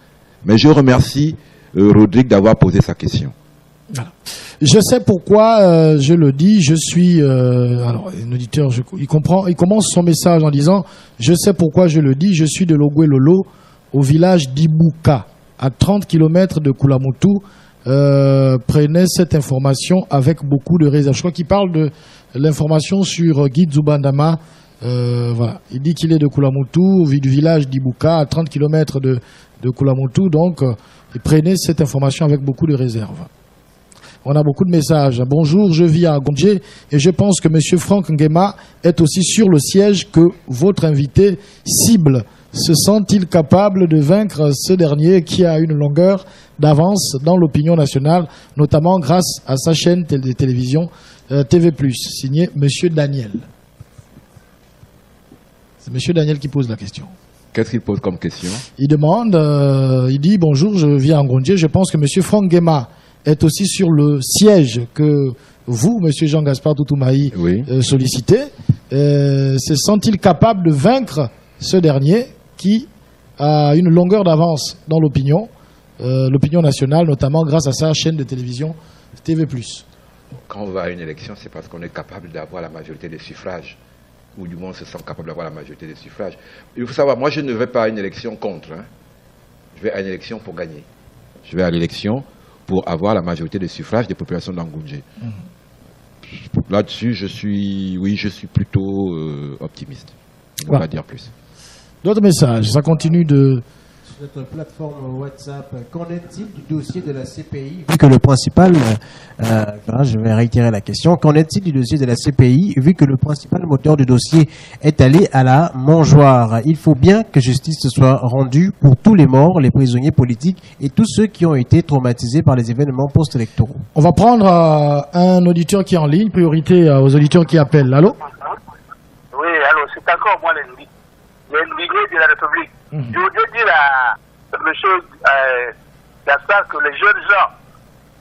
Speaker 3: Mais je remercie Rodrigue d'avoir posé sa question.
Speaker 2: Voilà. Je sais pourquoi je le dis. Je suis alors un auditeur. Il comprend. Il commence son message en disant: je sais pourquoi je le dis. Je suis de Logwe Lolo, au village d'Ibuka, à 30 km de Kulamutu. Prenez cette information avec beaucoup de réserve. Je crois qu'il parle de l'information sur Guy Zubandama. Voilà. Il dit qu'il est de Kulamutu, du village d'Ibuka, à 30 km de Kulamutu. Donc, prenez cette information avec beaucoup de réserve. On a beaucoup de messages. Bonjour, je vis à Ngondje et je pense que M. Franck Nguema est aussi sur le siège que votre invité cible. Se sent-il capable de vaincre ce dernier qui a une longueur d'avance dans l'opinion nationale, notamment grâce à sa chaîne de télévision TV+, signé M. Daniel. C'est M. Daniel qui pose la question.
Speaker 3: Qu'est-ce qu'il pose comme question? Il
Speaker 2: demande, il dit: bonjour, je vis à Ngondje, je pense que M. Franck Nguema est aussi sur le siège que vous, M. Jean-Gaspard Toutoumai,
Speaker 3: oui.
Speaker 2: Sollicitez. Se sent-il capable de vaincre ce dernier qui a une longueur d'avance dans l'opinion nationale, notamment grâce à sa chaîne de télévision TV+.
Speaker 3: Quand on va à une élection, c'est parce qu'on est capable d'avoir la majorité des suffrages, ou du moins on se sent capable d'avoir la majorité des suffrages. Il faut savoir, moi je ne vais pas à une élection contre, hein. Je vais à une élection pour gagner. Je vais à l'élection pour avoir la majorité des suffrages des populations d'Angondje. Là-dessus, je suis plutôt optimiste. Je ne vais pas dire plus.
Speaker 2: D'autres messages, ça continue de...
Speaker 4: Sur notre plateforme WhatsApp, qu'en est-il du dossier de la CPI? Vu que le principal, je vais réitérer la question, qu'en est-il du dossier de la CPI, vu que le principal moteur du dossier est allé à la mangeoire? Il faut bien que justice soit rendue pour tous les morts, les prisonniers politiques et tous ceux qui ont été traumatisés par les événements post-électoraux.
Speaker 2: On va prendre un auditeur qui est en ligne, priorité aux auditeurs qui appellent. Allô?
Speaker 5: Oui, allô, c'est encore moi l'ennemi de la République. Je voudrais dire à M. Gaspard que les jeunes gens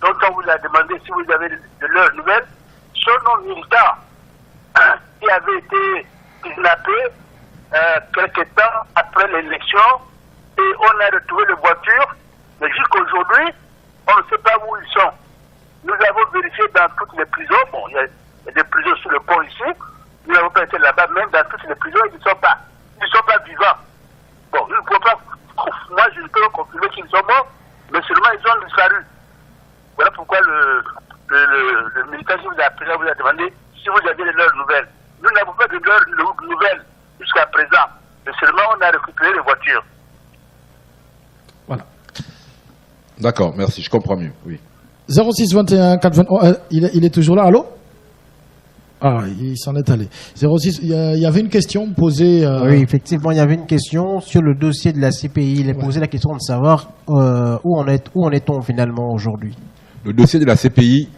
Speaker 5: dont on vous a demandé si vous avez de leurs nouvelles sont nos militants qui avaient été kidnappés quelque temps après l'élection et on a retrouvé les voitures, mais jusqu'aujourd'hui, on ne sait pas où ils sont. Nous avons vérifié dans toutes les prisons, bon, il y a des prisons sur le pont ici, nous n'avons pas été là-bas, même dans toutes les prisons, ils ne sont pas vivants. Bon, il ne faut pas, moi je peux confirmer qu'ils sont morts, mais seulement ils ont disparu. Voilà pourquoi le militant qui vous a appelé, vous a demandé si vous avez de leurs nouvelles. Nous n'avons pas de leurs nouvelles jusqu'à présent, mais seulement on a récupéré les voitures.
Speaker 2: Voilà.
Speaker 3: D'accord, merci, je comprends mieux, oui.
Speaker 2: 06 21 421, il est toujours là, allô? Ah, il s'en est allé. 06, il y avait une question posée...
Speaker 4: Oui, effectivement, il y avait une question sur le dossier de la CPI. Il est posé la question de savoir où en est-on finalement aujourd'hui.
Speaker 3: Le dossier de la CPI,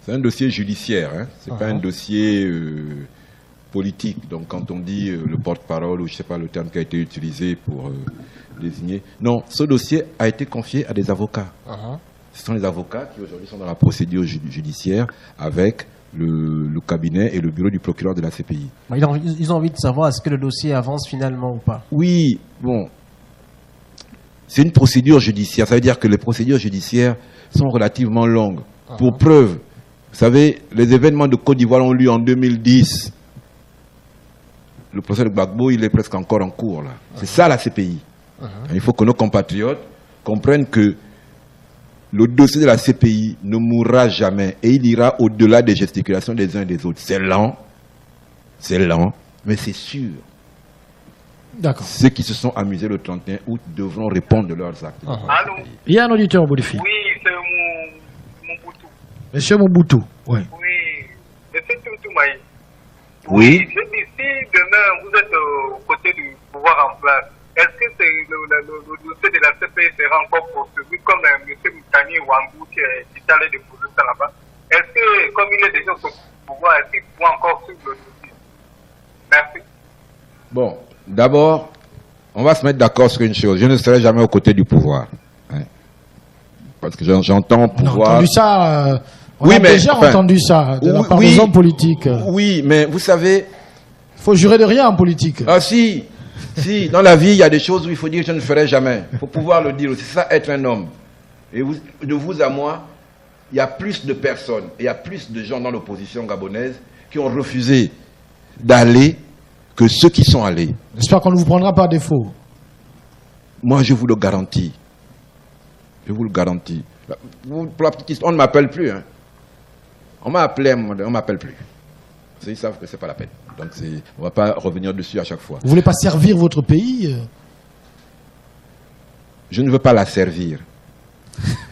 Speaker 3: c'est un dossier judiciaire, hein. C'est pas un dossier politique. Donc quand on dit le porte-parole, ou je ne sais pas le terme qui a été utilisé pour désigner... Non, ce dossier a été confié à des avocats. Ce sont les avocats qui aujourd'hui sont dans la procédure judiciaire avec... Le cabinet et le bureau du procureur de la CPI.
Speaker 4: Ils ont envie de savoir est-ce que le dossier avance finalement ou pas.
Speaker 3: Oui, bon. C'est une procédure judiciaire. Ça veut dire que les procédures judiciaires sont relativement longues. Pour preuve, vous savez, les événements de Côte d'Ivoire ont lieu en 2010. Le procès de Gbagbo, il est presque encore en cours, là. C'est ça la CPI. Il faut que nos compatriotes comprennent que le dossier de la CPI ne mourra jamais et il ira au-delà des gesticulations des uns et des autres. C'est lent, mais c'est sûr.
Speaker 2: D'accord.
Speaker 3: Ceux qui se sont amusés le 31 août devront répondre de leurs actes.
Speaker 5: Allô?
Speaker 2: Il y a un auditeur au bout du fil.
Speaker 5: Oui, c'est mon boutou.
Speaker 2: Monsieur Mobutu. Oui.
Speaker 5: Oui, c'est Toumaï.
Speaker 3: Oui.
Speaker 5: Je dis, si demain vous êtes aux côtés du pouvoir en place, est-ce que le dossier de la CPI sera encore poursuivi comme M. Moutani Wangou qui est allé déposer ça là-bas? Est-ce que, comme il est déjà au pouvoir, est-ce qu'il pourra encore suivre le dossier? Merci.
Speaker 3: Bon, d'abord, on va se mettre d'accord sur une chose. Je ne serai jamais aux côtés du pouvoir. Hein. Parce que j'entends pouvoir...
Speaker 2: On a entendu ça... On
Speaker 3: oui,
Speaker 2: a
Speaker 3: mais,
Speaker 2: déjà entendu ça de la part des hommes politiques.
Speaker 3: Oui, mais vous savez...
Speaker 2: Il faut jurer de rien en politique.
Speaker 3: Ah si, dans la vie, il y a des choses où il faut dire que je ne ferai jamais. Il faut pouvoir le dire aussi. C'est ça, être un homme. Et de vous à moi, il y a plus de personnes, et il y a plus de gens dans l'opposition gabonaise qui ont refusé d'aller que ceux qui sont allés.
Speaker 2: J'espère qu'on ne vous prendra pas à défaut.
Speaker 3: Moi, je vous le garantis. Je vous le garantis. Pour la petite histoire, on ne m'appelle plus. Hein. On m'a appelé, on ne m'appelle plus. Ils savent que ce n'est pas la peine. Donc, on ne va pas revenir dessus à chaque fois.
Speaker 2: Vous ne voulez pas servir votre pays?
Speaker 3: Je ne veux pas la servir.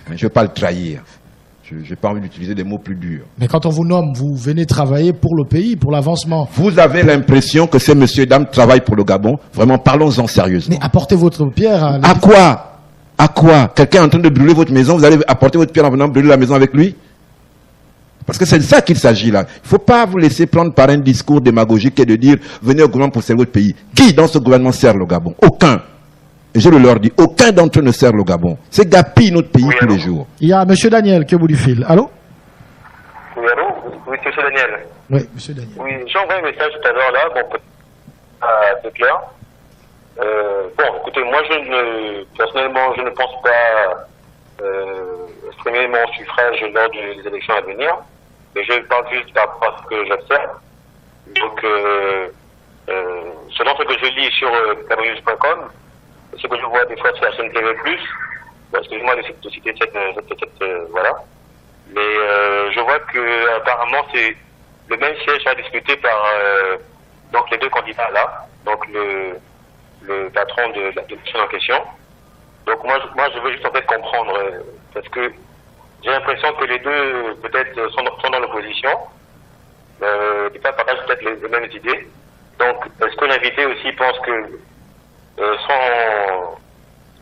Speaker 3: Je ne veux pas le trahir. Je n'ai pas envie d'utiliser des mots plus durs.
Speaker 2: Mais quand on vous nomme, vous venez travailler pour le pays, pour l'avancement.
Speaker 3: Vous avez l'impression que ces messieurs et dames travaillent pour le Gabon. Vraiment, parlons-en sérieusement.
Speaker 2: Mais apportez votre pierre à...
Speaker 3: À quoi? À quoi? Quelqu'un est en train de brûler votre maison, vous allez apporter votre pierre en venant brûler la maison avec lui? Parce que c'est de ça qu'il s'agit là. Il ne faut pas vous laisser prendre par un discours démagogique et de dire venez au gouvernement pour servir votre pays. Qui dans ce gouvernement sert le Gabon? Aucun. Et je le leur dis, aucun d'entre eux ne sert le Gabon. C'est gaspille notre pays tous les jours.
Speaker 2: Il y a M. Daniel qui est au bout du fil. Allô?
Speaker 5: Oui, allô? Oui, c'est M. Daniel.
Speaker 2: Oui, M. Daniel.
Speaker 5: Oui, j'ai envoyé un message tout à l'heure là, bon, c'est clair. Bon, écoutez, moi personnellement, je ne pense pas exprimer mon suffrage lors des élections à venir, mais je parle juste par rapport à ce que j'observe. Donc, selon ce que je lis sur gabonews.com, ce que je vois des fois sur la chaîne TV+, bon, excusez-moi de citer cette voilà, mais je vois que apparemment c'est le même siège à discuter par donc les deux candidats là, donc le patron de la direction en question. Donc moi je veux juste en fait comprendre parce que j'ai l'impression que les deux peut-être sont dans l'opposition, des fois partagent peut-être les mêmes idées. Donc est-ce que l'invité aussi pense que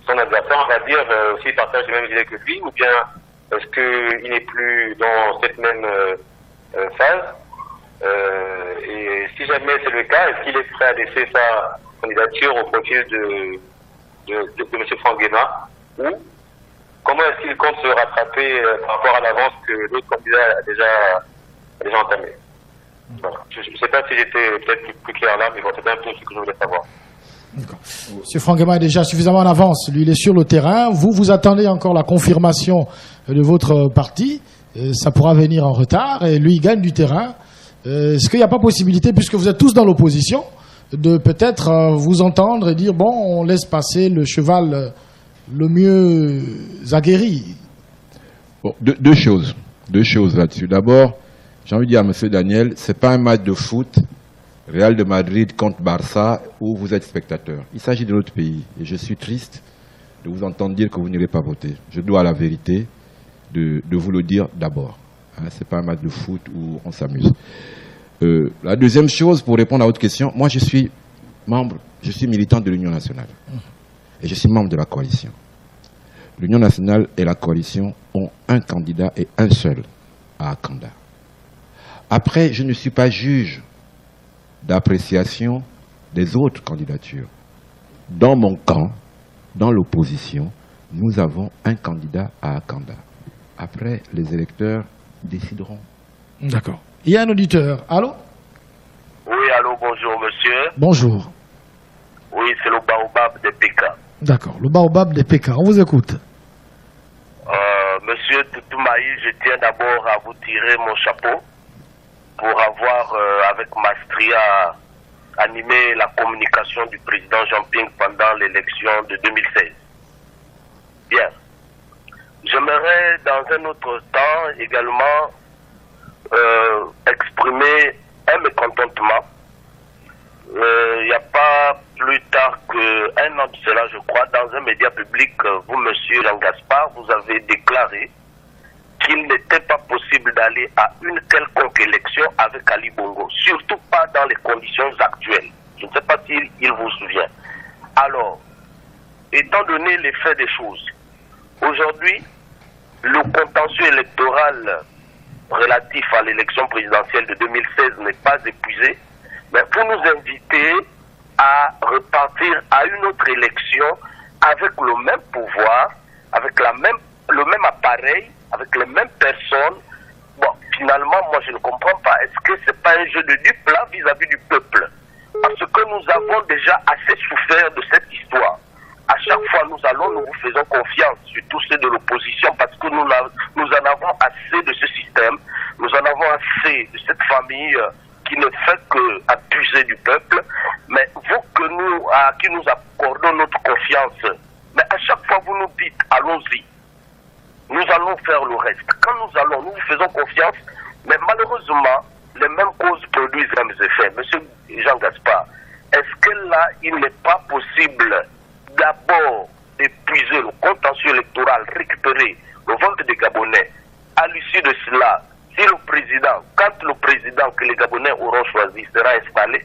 Speaker 5: son adversaire, on va dire, aussi partage les mêmes idées que lui, ou bien est-ce qu'il n'est plus dans cette même phase? Et si jamais c'est le cas, est-ce qu'il est prêt à laisser sa candidature au profil de M. Franck Guéma, ou comment est-ce qu'il compte se rattraper par rapport à l'avance que l'autre candidat a déjà entamé? Voilà. Je ne sais pas si j'étais peut-être plus clair là, mais bon, c'était un peu ce que je voulais savoir.
Speaker 2: M. Franck Guéma est déjà suffisamment en avance. Lui, il est sur le terrain. Vous attendez encore la confirmation de votre parti. Ça pourra venir en retard. Et lui, il gagne du terrain. Est-ce qu'il n'y a pas possibilité, puisque vous êtes tous dans l'opposition, de peut-être vous entendre et dire, bon, on laisse passer le cheval le mieux aguerri?
Speaker 3: Bon, deux choses là-dessus. D'abord, j'ai envie de dire à M. Daniel, ce n'est pas un match de foot, Real de Madrid contre Barça, où vous êtes spectateur. Il s'agit de notre pays. Et je suis triste de vous entendre dire que vous n'irez pas voter. Je dois à la vérité de vous le dire d'abord. Hein, ce n'est pas un match de foot où on s'amuse. La deuxième chose, pour répondre à votre question, moi je suis militant de l'Union nationale. Et je suis membre de la coalition. L'Union nationale et la coalition ont un candidat et un seul à Akanda. Après, je ne suis pas juge d'appréciation des autres candidatures. Dans mon camp, dans l'opposition, nous avons un candidat à Akanda. Après, les électeurs décideront.
Speaker 2: D'accord. Il y a un auditeur. Allô?
Speaker 5: Oui, allô, bonjour monsieur.
Speaker 2: Bonjour.
Speaker 5: Oui, c'est le baobab de PK.
Speaker 2: D'accord. Le baobab des PK. On vous écoute.
Speaker 5: Monsieur Toumaï, je tiens d'abord à vous tirer mon chapeau pour avoir, avec Mastria, animé la communication du président Jean Ping pendant l'élection de 2016. Bien. j'aimerais dans un autre temps également exprimer un mécontentement. Il n'y a pas plus tard qu'un an de cela, je crois, dans un média public, vous, monsieur Jean Gaspard, vous avez déclaré qu'il n'était pas possible d'aller à une quelconque élection avec Ali Bongo, surtout pas dans les conditions actuelles. Je ne sais pas s'il vous souvient. Alors, étant donné les faits des choses, aujourd'hui, le contentieux électoral relatif à l'élection présidentielle de 2016 n'est pas épuisé, mais vous nous invitez à repartir à une autre élection avec le même pouvoir, avec le même appareil, avec les mêmes personnes. Bon, finalement, moi je ne comprends pas. Est-ce que c'est pas un jeu de dupes là vis-à-vis du peuple? Parce que nous avons déjà assez souffert de cette histoire. À chaque fois, nous vous faisons confiance, surtout ceux de l'opposition, parce que nous en avons assez de ce système, nous en avons assez de cette famille qui ne fait que abuser du peuple. Mais vous à qui nous accordons notre confiance, mais à chaque fois vous nous dites, allons-y, nous allons faire le reste. Quand nous vous faisons confiance, mais malheureusement, les mêmes causes produisent les mêmes effets. Monsieur Jean Gaspard, est-ce que là, il n'est pas possible d'abord d'épuiser le contentieux électoral, récupérer le vote des Gabonais? À l'issue de cela, si le président, quand le président que les Gabonais auront choisi sera installé,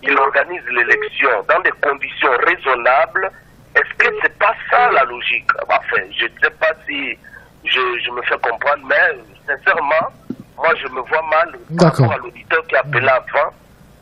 Speaker 5: il organise l'élection dans des conditions raisonnables. Est-ce que c'est pas ça la logique? Enfin, je ne sais pas si je me fais comprendre, mais sincèrement, moi je me vois mal par rapport à l'auditeur qui a appelé avant,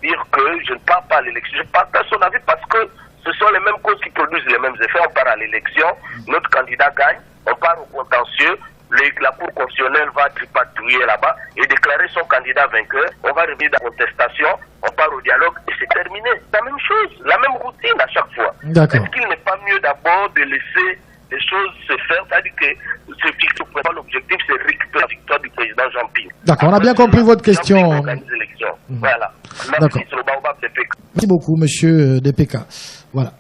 Speaker 5: dire que je ne pars pas à l'élection. Je partage son avis parce que ce sont les mêmes causes qui produisent les mêmes effets. On part à l'élection, notre candidat gagne, on part au contentieux, la Cour constitutionnelle va tripatouiller là-bas et déclarer son candidat vainqueur. On va revenir dans la contestation, on part au dialogue et c'est terminé. La même chose, la même routine à chaque fois. Est-ce qu'il n'est pas mieux d'abord de laisser les choses se faire, c'est-à-dire que l'objectif c'est récupérer la victoire du président Jean-Pierre.
Speaker 2: D'accord, on a bien compris votre question.
Speaker 5: Voilà.
Speaker 2: Merci beaucoup, monsieur DPK. Voilà.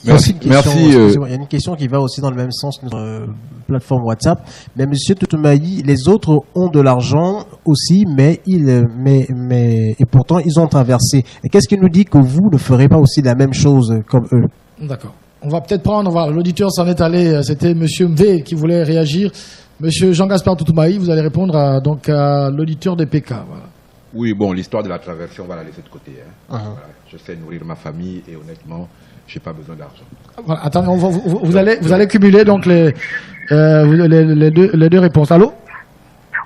Speaker 4: Merci. Il y a une question qui va aussi dans le même sens sur notre plateforme WhatsApp. Mais monsieur Toutumaï, les autres ont de l'argent aussi, mais et pourtant ils ont traversé. Et qu'est-ce qui nous dit que vous ne ferez pas aussi la même chose comme eux?
Speaker 2: D'accord. On va peut-être prendre, l'auditeur s'en est allé, c'était monsieur Mvé qui voulait réagir. Monsieur Jean-Gaspard Toutumaï, vous allez répondre à l'auditeur des PK. Voilà.
Speaker 3: Oui, bon, l'histoire de la traversée, on va la laisser de côté. Voilà. Je sais nourrir ma famille et honnêtement, je n'ai pas besoin d'argent. Voilà,
Speaker 2: attendez, vous allez cumuler donc les deux réponses. Allô?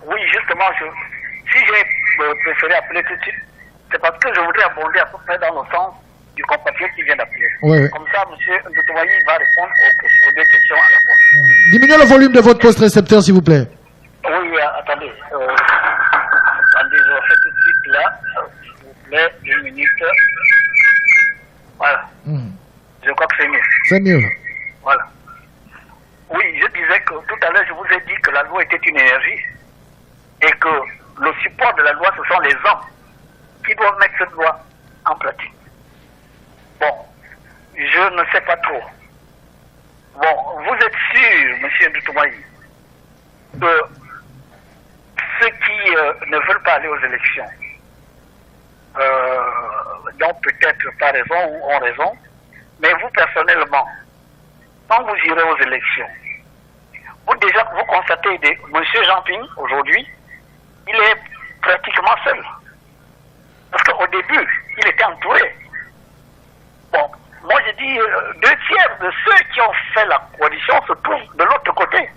Speaker 5: Oui, justement, si j'ai préféré appeler tout de suite, c'est parce que je voudrais abonder à peu près dans le sens du compatriote qui vient d'appeler.
Speaker 2: Oui.
Speaker 5: Comme ça, M. Toutumaï va répondre aux deux questions à la fois.
Speaker 2: Diminuez le volume de votre poste récepteur, s'il vous plaît.
Speaker 5: Oui, attendez. Attendez, je le fais tout de suite là. S'il vous plaît, 1 minute. Voilà. Je crois que c'est mieux.
Speaker 2: C'est mieux.
Speaker 5: Voilà. Oui, je disais que tout à l'heure, je vous ai dit que la loi était une énergie et que le support de la loi, ce sont les hommes qui doivent mettre cette loi en pratique. Bon, je ne sais pas trop. Bon, vous êtes sûr, M. Toutumaï, que ceux qui ne veulent pas aller aux élections n'ont peut-être pas raison ou ont raison, mais vous personnellement, quand vous irez aux élections, vous constatez M. Jean-Pierre, aujourd'hui, il est pratiquement seul. Parce qu'au début, il était entouré. Bon, moi j'ai dit 2 tiers de ceux qui ont fait la coalition se trouvent de l'autre côté.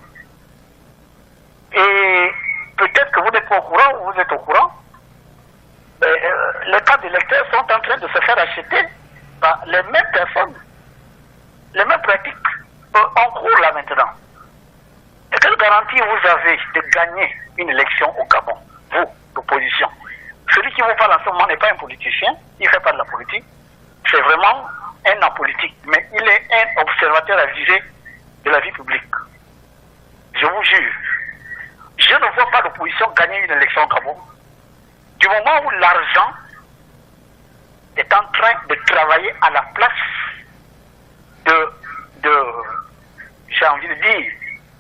Speaker 5: Et peut-être que vous n'êtes pas au courant ou vous êtes au courant. Les cartes d'électeurs sont en train de se faire acheter par les mêmes personnes, les mêmes pratiques en cours là maintenant. Et quelle garantie vous avez de gagner une élection au Gabon, vous, l'opposition? Celui qui vous parle en ce moment n'est pas un politicien, il ne fait pas de la politique, c'est vraiment un homme politique, mais il est un observateur avisé de la vie publique. Je vous jure, je ne vois pas l'opposition gagner une élection au Gabon. Du moment où l'argent est en train de travailler à la place de j'ai envie de dire,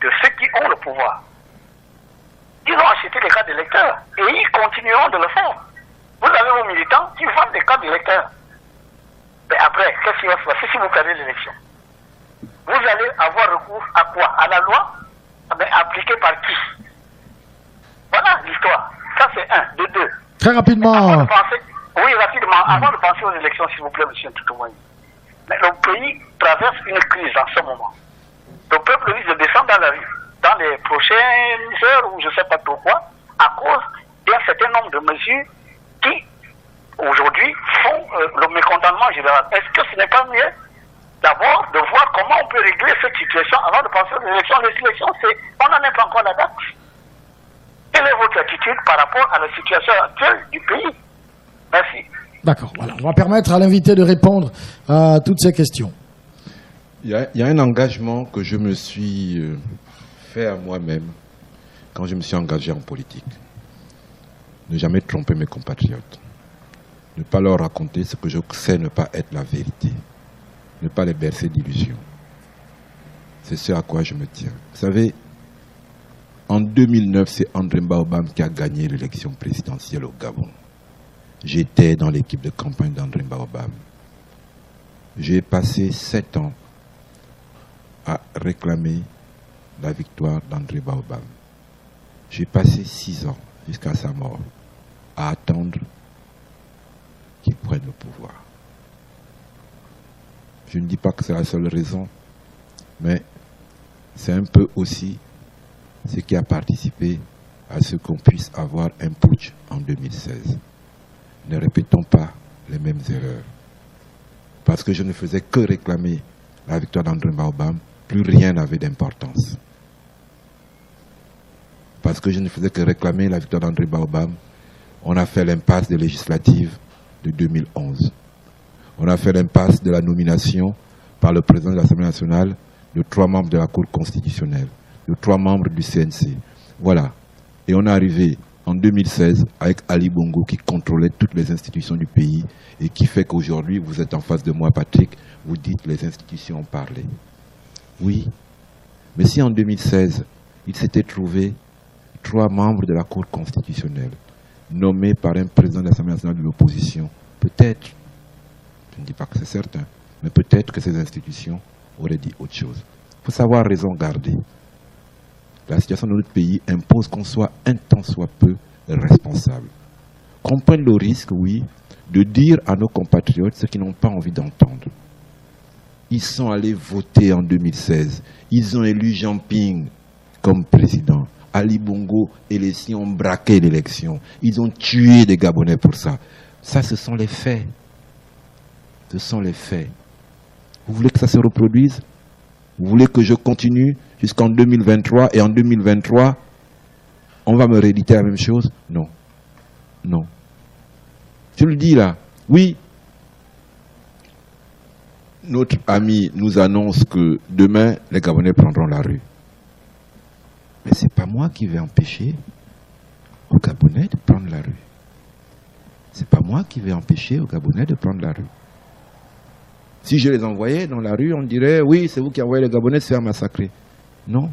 Speaker 5: de ceux qui ont le pouvoir. Ils ont acheté des cartes d'électeurs et ils continueront de le faire. Vous avez vos militants qui vendent des cartes d'électeurs. Mais après, qu'est-ce qui va se passer si vous perdez l'élection? Vous allez avoir recours à quoi? À la loi? Mais appliquée par qui? Voilà l'histoire. Ça, c'est un. De deux.
Speaker 2: Très rapidement.
Speaker 5: Oui, rapidement. Avant de penser aux élections, s'il vous plaît, monsieur Ntoutoumani. Mais le pays traverse une crise en ce moment. Le peuple risque de descendre dans la rue dans les prochaines heures ou je ne sais pas trop quoi, à cause d'un certain nombre de mesures qui, aujourd'hui, font le mécontentement général. Est-ce que ce n'est pas mieux d'abord de voir comment on peut régler cette situation avant de penser aux élections? Les élections, on n'en est pas encore la date. Quelle est votre attitude par rapport à la situation actuelle du pays? Merci.
Speaker 2: D'accord, voilà. On va permettre à l'invité de répondre à toutes ces questions.
Speaker 3: Il y a un engagement que je me suis fait à moi-même quand je me suis engagé en politique. Ne jamais tromper mes compatriotes. Ne pas leur raconter ce que je sais ne pas être la vérité. Ne pas les bercer d'illusions. C'est ce à quoi je me tiens. Vous savez, en 2009, c'est André Baobam qui a gagné l'élection présidentielle au Gabon. J'étais dans l'équipe de campagne d'André Baobam. J'ai passé 7 ans à réclamer la victoire d'André Baobam. J'ai passé 6 ans, jusqu'à sa mort, à attendre qu'il prenne le pouvoir. Je ne dis pas que c'est la seule raison, mais c'est un peu aussi ce qui a participé à ce qu'on puisse avoir un putsch en 2016. Ne répétons pas les mêmes erreurs. Parce que je ne faisais que réclamer la victoire d'André Baobam, plus rien n'avait d'importance. Parce que je ne faisais que réclamer la victoire d'André Baobam, on a fait l'impasse des législatives de 2011. On a fait l'impasse de la nomination par le président de l'Assemblée nationale de 3 membres de la Cour constitutionnelle, de 3 membres du CNC. Voilà. Et on est arrivé en 2016 avec Ali Bongo qui contrôlait toutes les institutions du pays et qui fait qu'aujourd'hui, vous êtes en face de moi, Patrick, vous dites les institutions ont parlé. Oui. Mais si en 2016, il s'était trouvé 3 membres de la Cour constitutionnelle nommés par un président de l'Assemblée nationale de l'opposition, peut-être, je ne dis pas que c'est certain, mais peut-être que ces institutions auraient dit autre chose. Il faut savoir raison garder. La situation de notre pays impose qu'on soit un tant soit peu responsable. Qu'on prenne le risque, oui, de dire à nos compatriotes ce qu'ils n'ont pas envie d'entendre. Ils sont allés voter en 2016. Ils ont élu Jean Ping comme président. Ali Bongo et les siens ont braqué l'élection. Ils ont tué des Gabonais pour ça. Ça, ce sont les faits. Ce sont les faits. Vous voulez que ça se reproduise? Vous voulez que je continue jusqu'en 2023 et en 2023, on va me rééditer la même chose? Non. Non. Je le dis là. Oui. Notre ami nous annonce que demain, les Gabonais prendront la rue. Mais ce n'est pas moi qui vais empêcher aux Gabonais de prendre la rue. Ce n'est pas moi qui vais empêcher aux Gabonais de prendre la rue. Si je les envoyais dans la rue, on dirait, oui, c'est vous qui envoyez les Gabonais se faire massacrer. Non.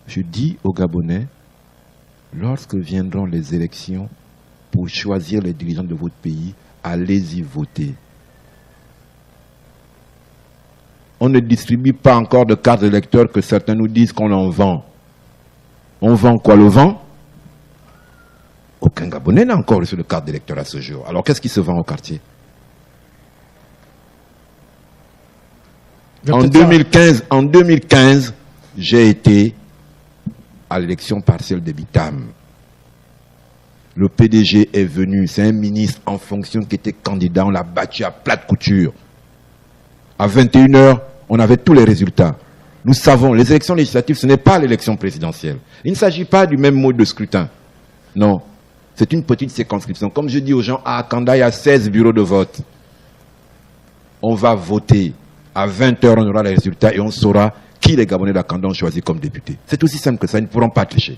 Speaker 3: Je dis aux Gabonais, lorsque viendront les élections pour choisir les dirigeants de votre pays, allez-y voter. On ne distribue pas encore de cartes d'électeurs que certains nous disent qu'on en vend. On vend quoi, le vent? Aucun Gabonais n'a encore reçu de carte d'électeur à ce jour. Alors qu'est-ce qui se vend au quartier? En 2015, j'ai été à l'élection partielle de Bitam. Le PDG est venu, c'est un ministre en fonction qui était candidat, on l'a battu à plate couture. À 21h, on avait tous les résultats. Nous savons, les élections législatives, ce n'est pas l'élection présidentielle. Il ne s'agit pas du même mode de scrutin. Non, c'est une petite circonscription. Comme je dis aux gens, à Akanda, il y a 16 bureaux de vote. On va voter. À 20h, on aura les résultats et on saura qui les Gabonais d'Akanda ont choisi comme député. C'est aussi simple que ça, ils ne pourront pas tricher.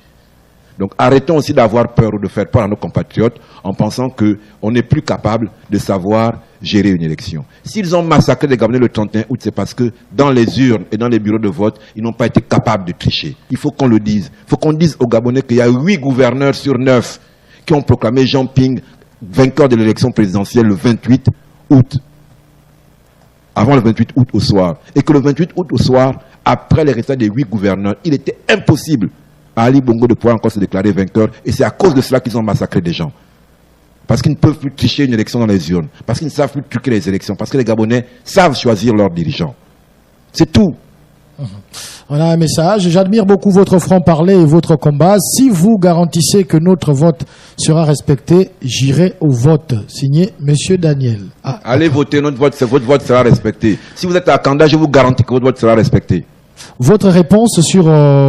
Speaker 3: Donc arrêtons aussi d'avoir peur ou de faire peur à nos compatriotes en pensant qu'on n'est plus capable de savoir gérer une élection. S'ils ont massacré les Gabonais le 31 août, c'est parce que dans les urnes et dans les bureaux de vote, ils n'ont pas été capables de tricher. Il faut qu'on le dise. Il faut qu'on dise aux Gabonais qu'il y a 8 gouverneurs sur 9 qui ont proclamé Jean Ping vainqueur de l'élection présidentielle le 28 août. Avant le 28 août au soir. Et que le 28 août au soir, après les résultats des 8 gouverneurs, il était impossible à Ali Bongo de pouvoir encore se déclarer vainqueur. Et c'est à cause de cela qu'ils ont massacré des gens. Parce qu'ils ne peuvent plus tricher une élection dans les urnes. Parce qu'ils ne savent plus truquer les élections. Parce que les Gabonais savent choisir leurs dirigeants. C'est tout.
Speaker 2: On a un message. J'admire beaucoup votre franc-parler et votre combat. Si vous garantissez que notre vote sera respecté, j'irai au vote. Signé Monsieur Daniel.
Speaker 3: Allez voter, votre vote sera respecté. Si vous êtes à Kanda, je vous garantis que votre vote sera respecté.
Speaker 2: Votre réponse sur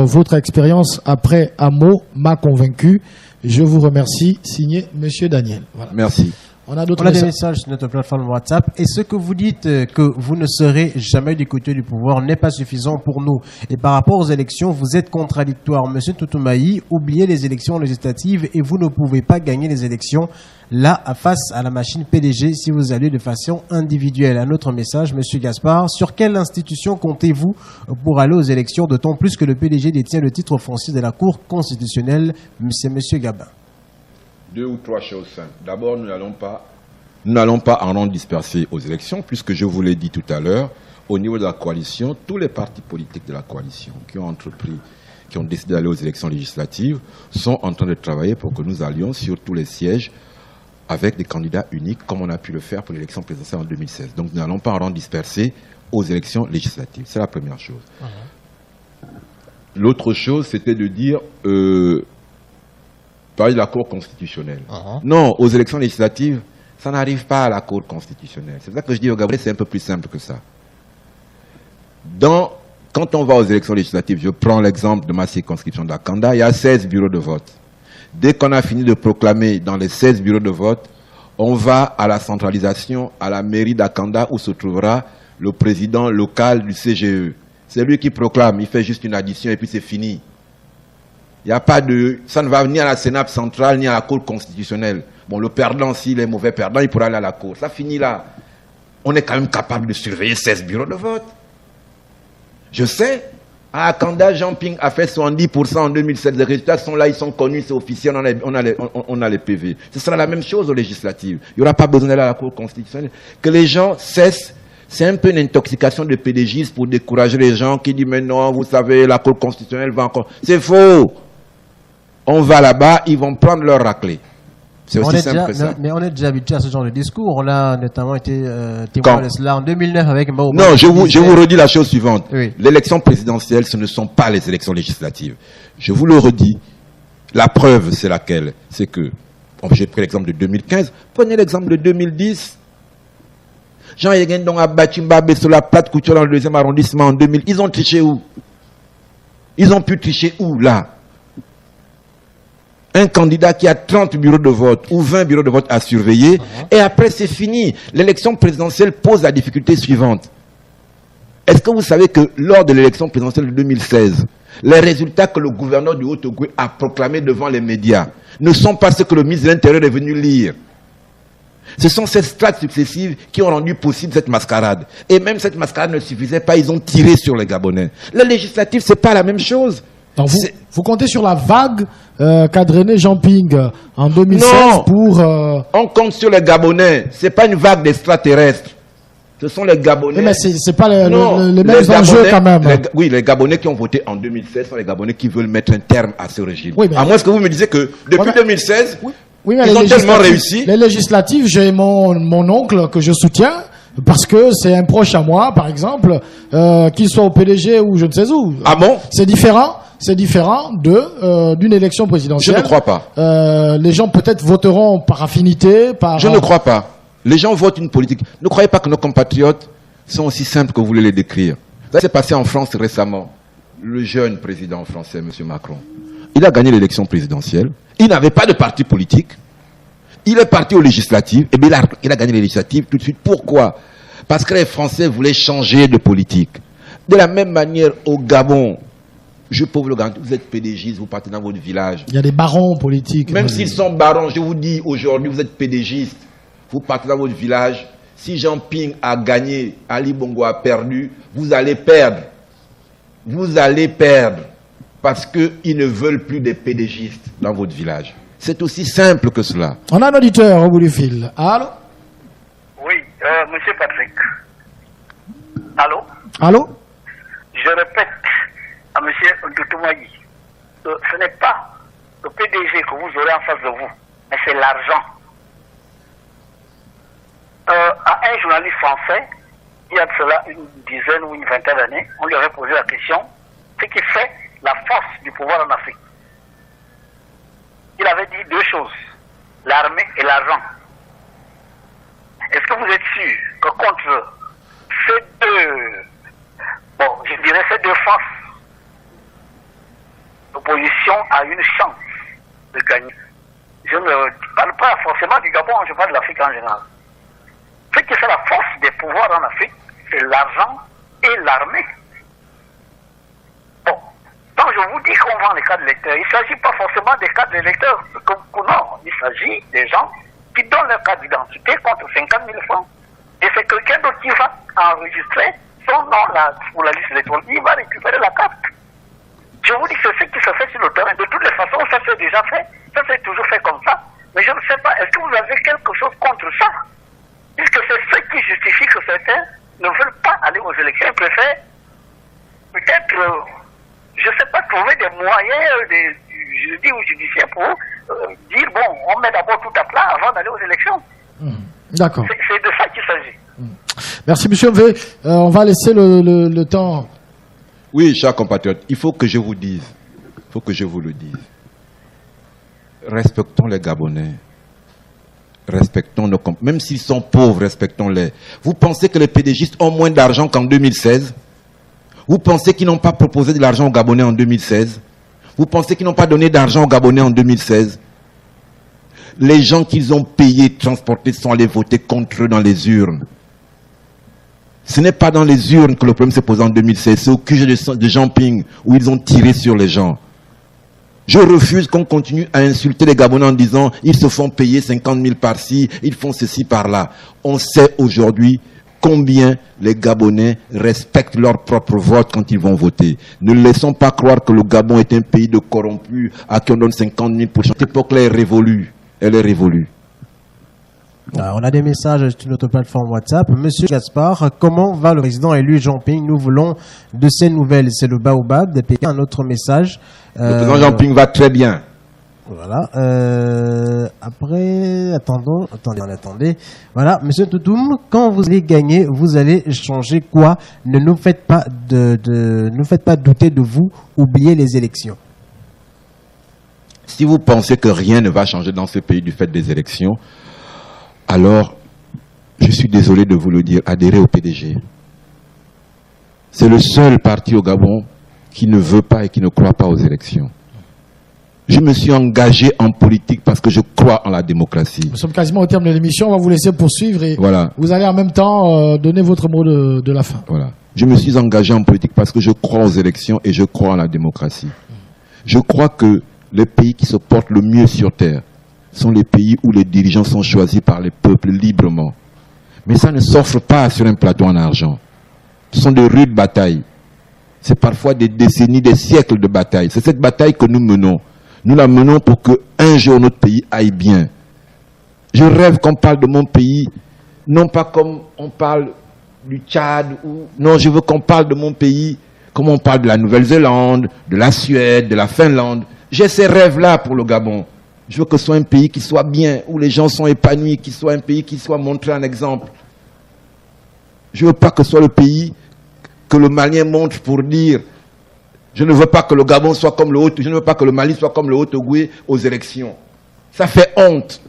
Speaker 2: votre expérience après Amo m'a convaincu. Je vous remercie. Signé Monsieur Daniel. Voilà.
Speaker 3: Merci.
Speaker 2: On a d'autres
Speaker 4: des messages sur notre plateforme WhatsApp. Et ce que vous dites que vous ne serez jamais du côté du pouvoir n'est pas suffisant pour nous. Et par rapport aux élections, vous êtes contradictoire. Monsieur Toutumaï, oubliez les élections législatives et vous ne pouvez pas gagner les élections là face à la machine PDG si vous allez de façon individuelle. Un autre message, Monsieur Gaspard. Sur quelle institution comptez-vous pour aller aux élections, d'autant plus que le PDG détient le titre foncier de la Cour constitutionnelle? C'est Monsieur Gabin.
Speaker 3: 2 ou 3 choses simples. D'abord, nous n'allons pas en rang dispersé aux élections, puisque je vous l'ai dit tout à l'heure, au niveau de la coalition, tous les partis politiques de la coalition qui ont décidé d'aller aux élections législatives, sont en train de travailler pour que nous allions sur tous les sièges avec des candidats uniques, comme on a pu le faire pour l'élection présidentielle en 2016. Donc, nous n'allons pas en rang dispersé aux élections législatives. C'est la première chose. L'autre chose, c'était de dire... parler de la Cour constitutionnelle. Non, aux élections législatives, ça n'arrive pas à la Cour constitutionnelle. C'est ça que je dis au Gabriel, c'est un peu plus simple que ça. Quand on va aux élections législatives, je prends l'exemple de ma circonscription d'Akanda, il y a 16 bureaux de vote. Dès qu'on a fini de proclamer dans les 16 bureaux de vote, on va à la centralisation, à la mairie d'Akanda, où se trouvera le président local du CGE. C'est lui qui proclame, il fait juste une addition et puis c'est fini. Il n'y a pas de... Ça ne va ni à la Sénat centrale, ni à la Cour constitutionnelle. Bon, le perdant, s'il est mauvais perdant, il pourra aller à la Cour. Ça finit là. On est quand même capable de surveiller 16 bureaux de vote. Je sais, à Akanda, Jean Ping a fait 70% en 2007. Les résultats sont là, ils sont connus, c'est officiel, on a les PV. Ce sera la même chose aux législatives. Il n'y aura pas besoin d'aller à la Cour constitutionnelle. Que les gens cessent... C'est un peu une intoxication de pédégistes pour décourager les gens qui disent « Mais non, vous savez, la Cour constitutionnelle va encore... » C'est faux. On va là-bas, ils vont prendre leur raclée. C'est aussi simple que ça.
Speaker 4: Mais on est déjà habitué à ce genre de discours. On a notamment été témoin de cela en 2009 avec Mao.
Speaker 3: Non, je vous redis la chose suivante.
Speaker 4: Oui.
Speaker 3: L'élection présidentielle, ce ne sont pas les élections législatives. Je vous le redis. La preuve, c'est laquelle? C'est que, j'ai pris l'exemple de 2015, prenez l'exemple de 2010. Jean Yegendong a battu Mbabé sur la plate couture dans le 2e arrondissement en 2000. Ils ont triché où? Ils ont pu tricher où, là? Un candidat qui a 30 bureaux de vote ou 20 bureaux de vote à surveiller, et après c'est fini. L'élection présidentielle pose la difficulté suivante. Est-ce que vous savez que lors de l'élection présidentielle de 2016, les résultats que le gouverneur du Haut-Ogooué a proclamés devant les médias ne sont pas ceux que le ministre de l'Intérieur est venu lire? Ce sont ces strates successives qui ont rendu possible cette mascarade. Et même cette mascarade ne suffisait pas, ils ont tiré sur les Gabonais. Le législatif, c'est pas la même chose.
Speaker 2: Donc vous comptez sur la vague qu'a drainé Jean Ping en 2016 pour...
Speaker 3: On compte sur les Gabonais. C'est pas une vague d'extraterrestres. Ce sont les Gabonais.
Speaker 2: Mais c'est pas les mêmes enjeux quand même.
Speaker 3: Oui, les Gabonais qui ont voté en 2016 sont les Gabonais qui veulent mettre un terme à ce régime.
Speaker 2: Oui,
Speaker 3: à moins que vous me disiez que depuis 2016,
Speaker 2: mais
Speaker 3: ils ont tellement réussi.
Speaker 2: Les législatives, j'ai mon oncle que je soutiens. Parce que c'est un proche à moi, par exemple, qu'il soit au PDG ou je ne sais où.
Speaker 3: Ah bon?
Speaker 2: C'est différent d'une élection présidentielle.
Speaker 3: Je ne crois pas.
Speaker 2: Les gens peut-être voteront par affinité,
Speaker 3: Je ne crois pas. Les gens votent une politique. Ne croyez pas que nos compatriotes sont aussi simples que vous voulez les décrire. Ça s'est passé en France récemment. Le jeune président français, M. Macron, il a gagné l'élection présidentielle. Il n'avait pas de parti politique. Il est parti aux législatives, et bien il a gagné les législatives tout de suite. Pourquoi? Parce que les Français voulaient changer de politique. De la même manière, au Gabon, Je peux vous le garantir, vous êtes PDGiste, vous partez dans votre village.
Speaker 2: Il y a des barons politiques.
Speaker 3: Même s'ils sont barons, je vous dis aujourd'hui, vous êtes PDGiste, vous partez dans votre village. Si Jean Ping a gagné, Ali Bongo a perdu, vous allez perdre. Vous allez perdre. Parce qu'ils ne veulent plus des PDGistes dans votre village. C'est aussi simple que cela.
Speaker 2: On a un auditeur au bout du fil. Allô?
Speaker 5: Oui, monsieur Patrick. Allô?
Speaker 2: Allô?
Speaker 5: Je répète à monsieur Ndoutoumagui, ce n'est pas le PDG que vous aurez en face de vous, mais c'est l'argent. À un journaliste français, il y a de cela une dizaine ou une vingtaine d'années, on lui avait posé la question, ce qui fait la force du pouvoir en Afrique. Il avait dit deux choses, l'armée et l'argent. Est-ce que vous êtes sûr que contre ces deux forces, l'opposition a une chance de gagner? Je ne parle pas forcément du Gabon, je parle de l'Afrique en général. Ce qui fait la force des pouvoirs en Afrique, c'est l'argent et l'armée. Bon, quand je vous dis qu'on vend les cartes d'électeurs, il ne s'agit pas forcément des cartes d'électeurs. Non, il s'agit des gens qui donnent leur carte d'identité contre 50 000 francs. Et c'est quelqu'un d'autre qui va enregistrer son nom là, pour la liste électorale. Il va récupérer la carte. Je vous dis que c'est ce qui se fait sur le terrain. De toutes les façons, ça s'est déjà fait. Ça s'est toujours fait comme ça. Mais je ne sais pas, est-ce que vous avez quelque chose contre ça? Puisque c'est ce qui justifie que certains ne veulent pas aller aux élections. Ils préfèrent peut-être, je ne sais pas, trouver des moyens judiciaires pour dire, bon, on met d'abord tout à plat avant d'aller aux élections.
Speaker 2: D'accord.
Speaker 5: C'est de ça qu'il s'agit.
Speaker 2: Merci, monsieur Mvé. On va laisser le temps.
Speaker 3: Oui, chers compatriotes, il faut que je vous dise, il faut que je vous le dise. Respectons les Gabonais. Respectons nos compatriotes. Même s'ils sont pauvres, respectons-les. Vous pensez que les PDGistes ont moins d'argent qu'en 2016? Vous pensez qu'ils n'ont pas proposé de l'argent aux Gabonais en 2016? Vous pensez qu'ils n'ont pas donné d'argent aux Gabonais en 2016? Les gens qu'ils ont payés, transportés, sont allés voter contre eux dans les urnes. Ce n'est pas dans les urnes que le problème s'est posé en 2016. C'est au QG de Jean Ping où ils ont tiré sur les gens. Je refuse qu'on continue à insulter les Gabonais en disant ils se font payer 50 000 par-ci, ils font ceci par-là. On sait aujourd'hui combien les Gabonais respectent leur propre vote quand ils vont voter. Ne laissons pas croire que le Gabon est un pays de corrompus à qui on donne 50 000 pour chaque. Cette époque-là est révolue. Elle est révolue.
Speaker 4: Alors, on a des messages sur notre plateforme WhatsApp. Monsieur Gaspard, comment va le président élu Jean Ping? Nous voulons de ces nouvelles. C'est le Baobab des pays. Un autre message.
Speaker 3: Le président Jean Ping va très bien.
Speaker 4: Voilà. Après, attendez. Voilà, monsieur Toutoum, quand vous allez gagner, vous allez changer quoi? Ne nous faites pas douter de vous. Oubliez les élections.
Speaker 3: Si vous pensez que rien ne va changer dans ce pays du fait des élections, alors, je suis désolé de vous le dire, adhérez au PDG. C'est le seul parti au Gabon qui ne veut pas et qui ne croit pas aux élections. Je me suis engagé en politique parce que je crois en la démocratie.
Speaker 2: Nous sommes quasiment au terme de l'émission, on va vous laisser poursuivre et
Speaker 3: voilà.
Speaker 2: Vous allez en même temps donner votre mot de la fin.
Speaker 3: Voilà. Je me suis engagé en politique parce que je crois aux élections et je crois en la démocratie. Je crois que les pays qui se portent le mieux sur terre sont les pays où les dirigeants sont choisis par les peuples librement. Mais ça ne s'offre pas sur un plateau en argent. Ce sont de rudes batailles. C'est parfois des décennies, des siècles de batailles. C'est cette bataille que nous menons. Nous la menons pour qu'un jour notre pays aille bien. Je rêve qu'on parle de mon pays, non pas comme on parle du Tchad. Non, je veux qu'on parle de mon pays comme on parle de la Nouvelle-Zélande, de la Suède, de la Finlande. J'ai ces rêves-là pour le Gabon. Je veux que ce soit un pays qui soit bien, où les gens sont épanouis, qui soit un pays qui soit montré en exemple. Je ne veux pas que ce soit le pays que le Malien montre pour dire je ne veux pas que le Gabon soit comme le Haut, je ne veux pas que le Mali soit comme le Haut-Ogooué aux élections. Ça fait honte.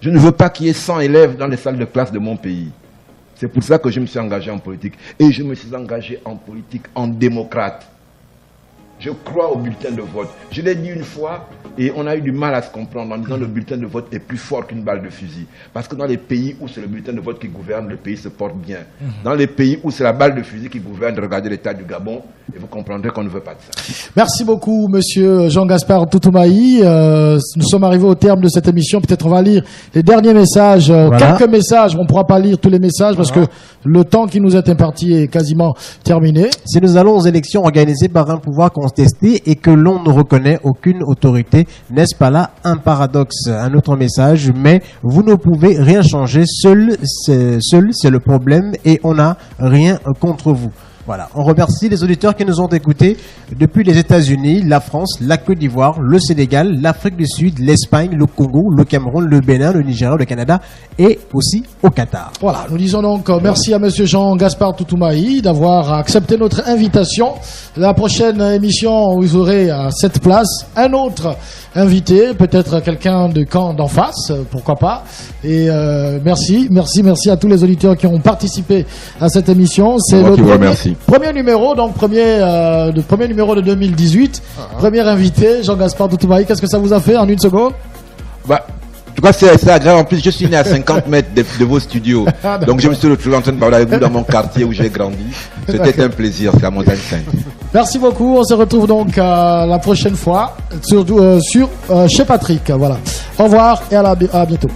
Speaker 3: Je ne veux pas qu'il y ait 100 élèves dans les salles de classe de mon pays. C'est pour ça que je me suis engagé en politique. Et je me suis engagé en politique en démocrate. Je crois au bulletin de vote. Je l'ai dit une fois et on a eu du mal à se comprendre en disant que le bulletin de vote est plus fort qu'une balle de fusil. Parce que dans les pays où c'est le bulletin de vote qui gouverne, le pays se porte bien. Dans les pays où c'est la balle de fusil qui gouverne, regardez l'état du Gabon et vous comprendrez qu'on ne veut pas de ça.
Speaker 2: Merci beaucoup, monsieur Jean-Gaspard Toutoumai. Nous sommes arrivés au terme de cette émission. Peut-être on va lire les derniers messages, quelques messages. On ne pourra pas lire tous les messages parce que le temps qui nous est imparti est quasiment terminé.
Speaker 4: Si nous allons aux élections organisées par un pouvoir contesté et que l'on ne reconnaît aucune autorité, n'est-ce pas là un paradoxe? Un autre message, mais vous ne pouvez rien changer. Seul, c'est le problème et on n'a rien contre vous. Voilà, on remercie les auditeurs qui nous ont écoutés depuis les États-Unis, la France, la Côte d'Ivoire, le Sénégal, l'Afrique du Sud, l'Espagne, le Congo, le Cameroun, le Bénin, le Nigeria, le Canada et aussi au Qatar.
Speaker 2: Voilà, nous disons donc merci à monsieur Jean-Gaspard Toutoumai d'avoir accepté notre invitation. La prochaine émission, vous aurez à cette place un autre invité, peut-être quelqu'un de camp d'en face, pourquoi pas. Et merci à tous les auditeurs qui ont participé à cette émission. C'est le premier numéro, donc premier numéro de 2018. Premier invité, Jean-Gaspard Toutoumai. Qu'est-ce que ça vous a fait en une seconde?
Speaker 3: En tout cas, c'est agréable. En plus, je suis né à 50 mètres de vos studios. Donc, je me suis retrouvé en train de parler avec vous dans mon quartier où j'ai grandi. C'était un plaisir, c'est la Montagne Sainte.
Speaker 2: Merci beaucoup. On se retrouve donc la prochaine fois, surtout chez Patrick. Voilà. Au revoir et à bientôt.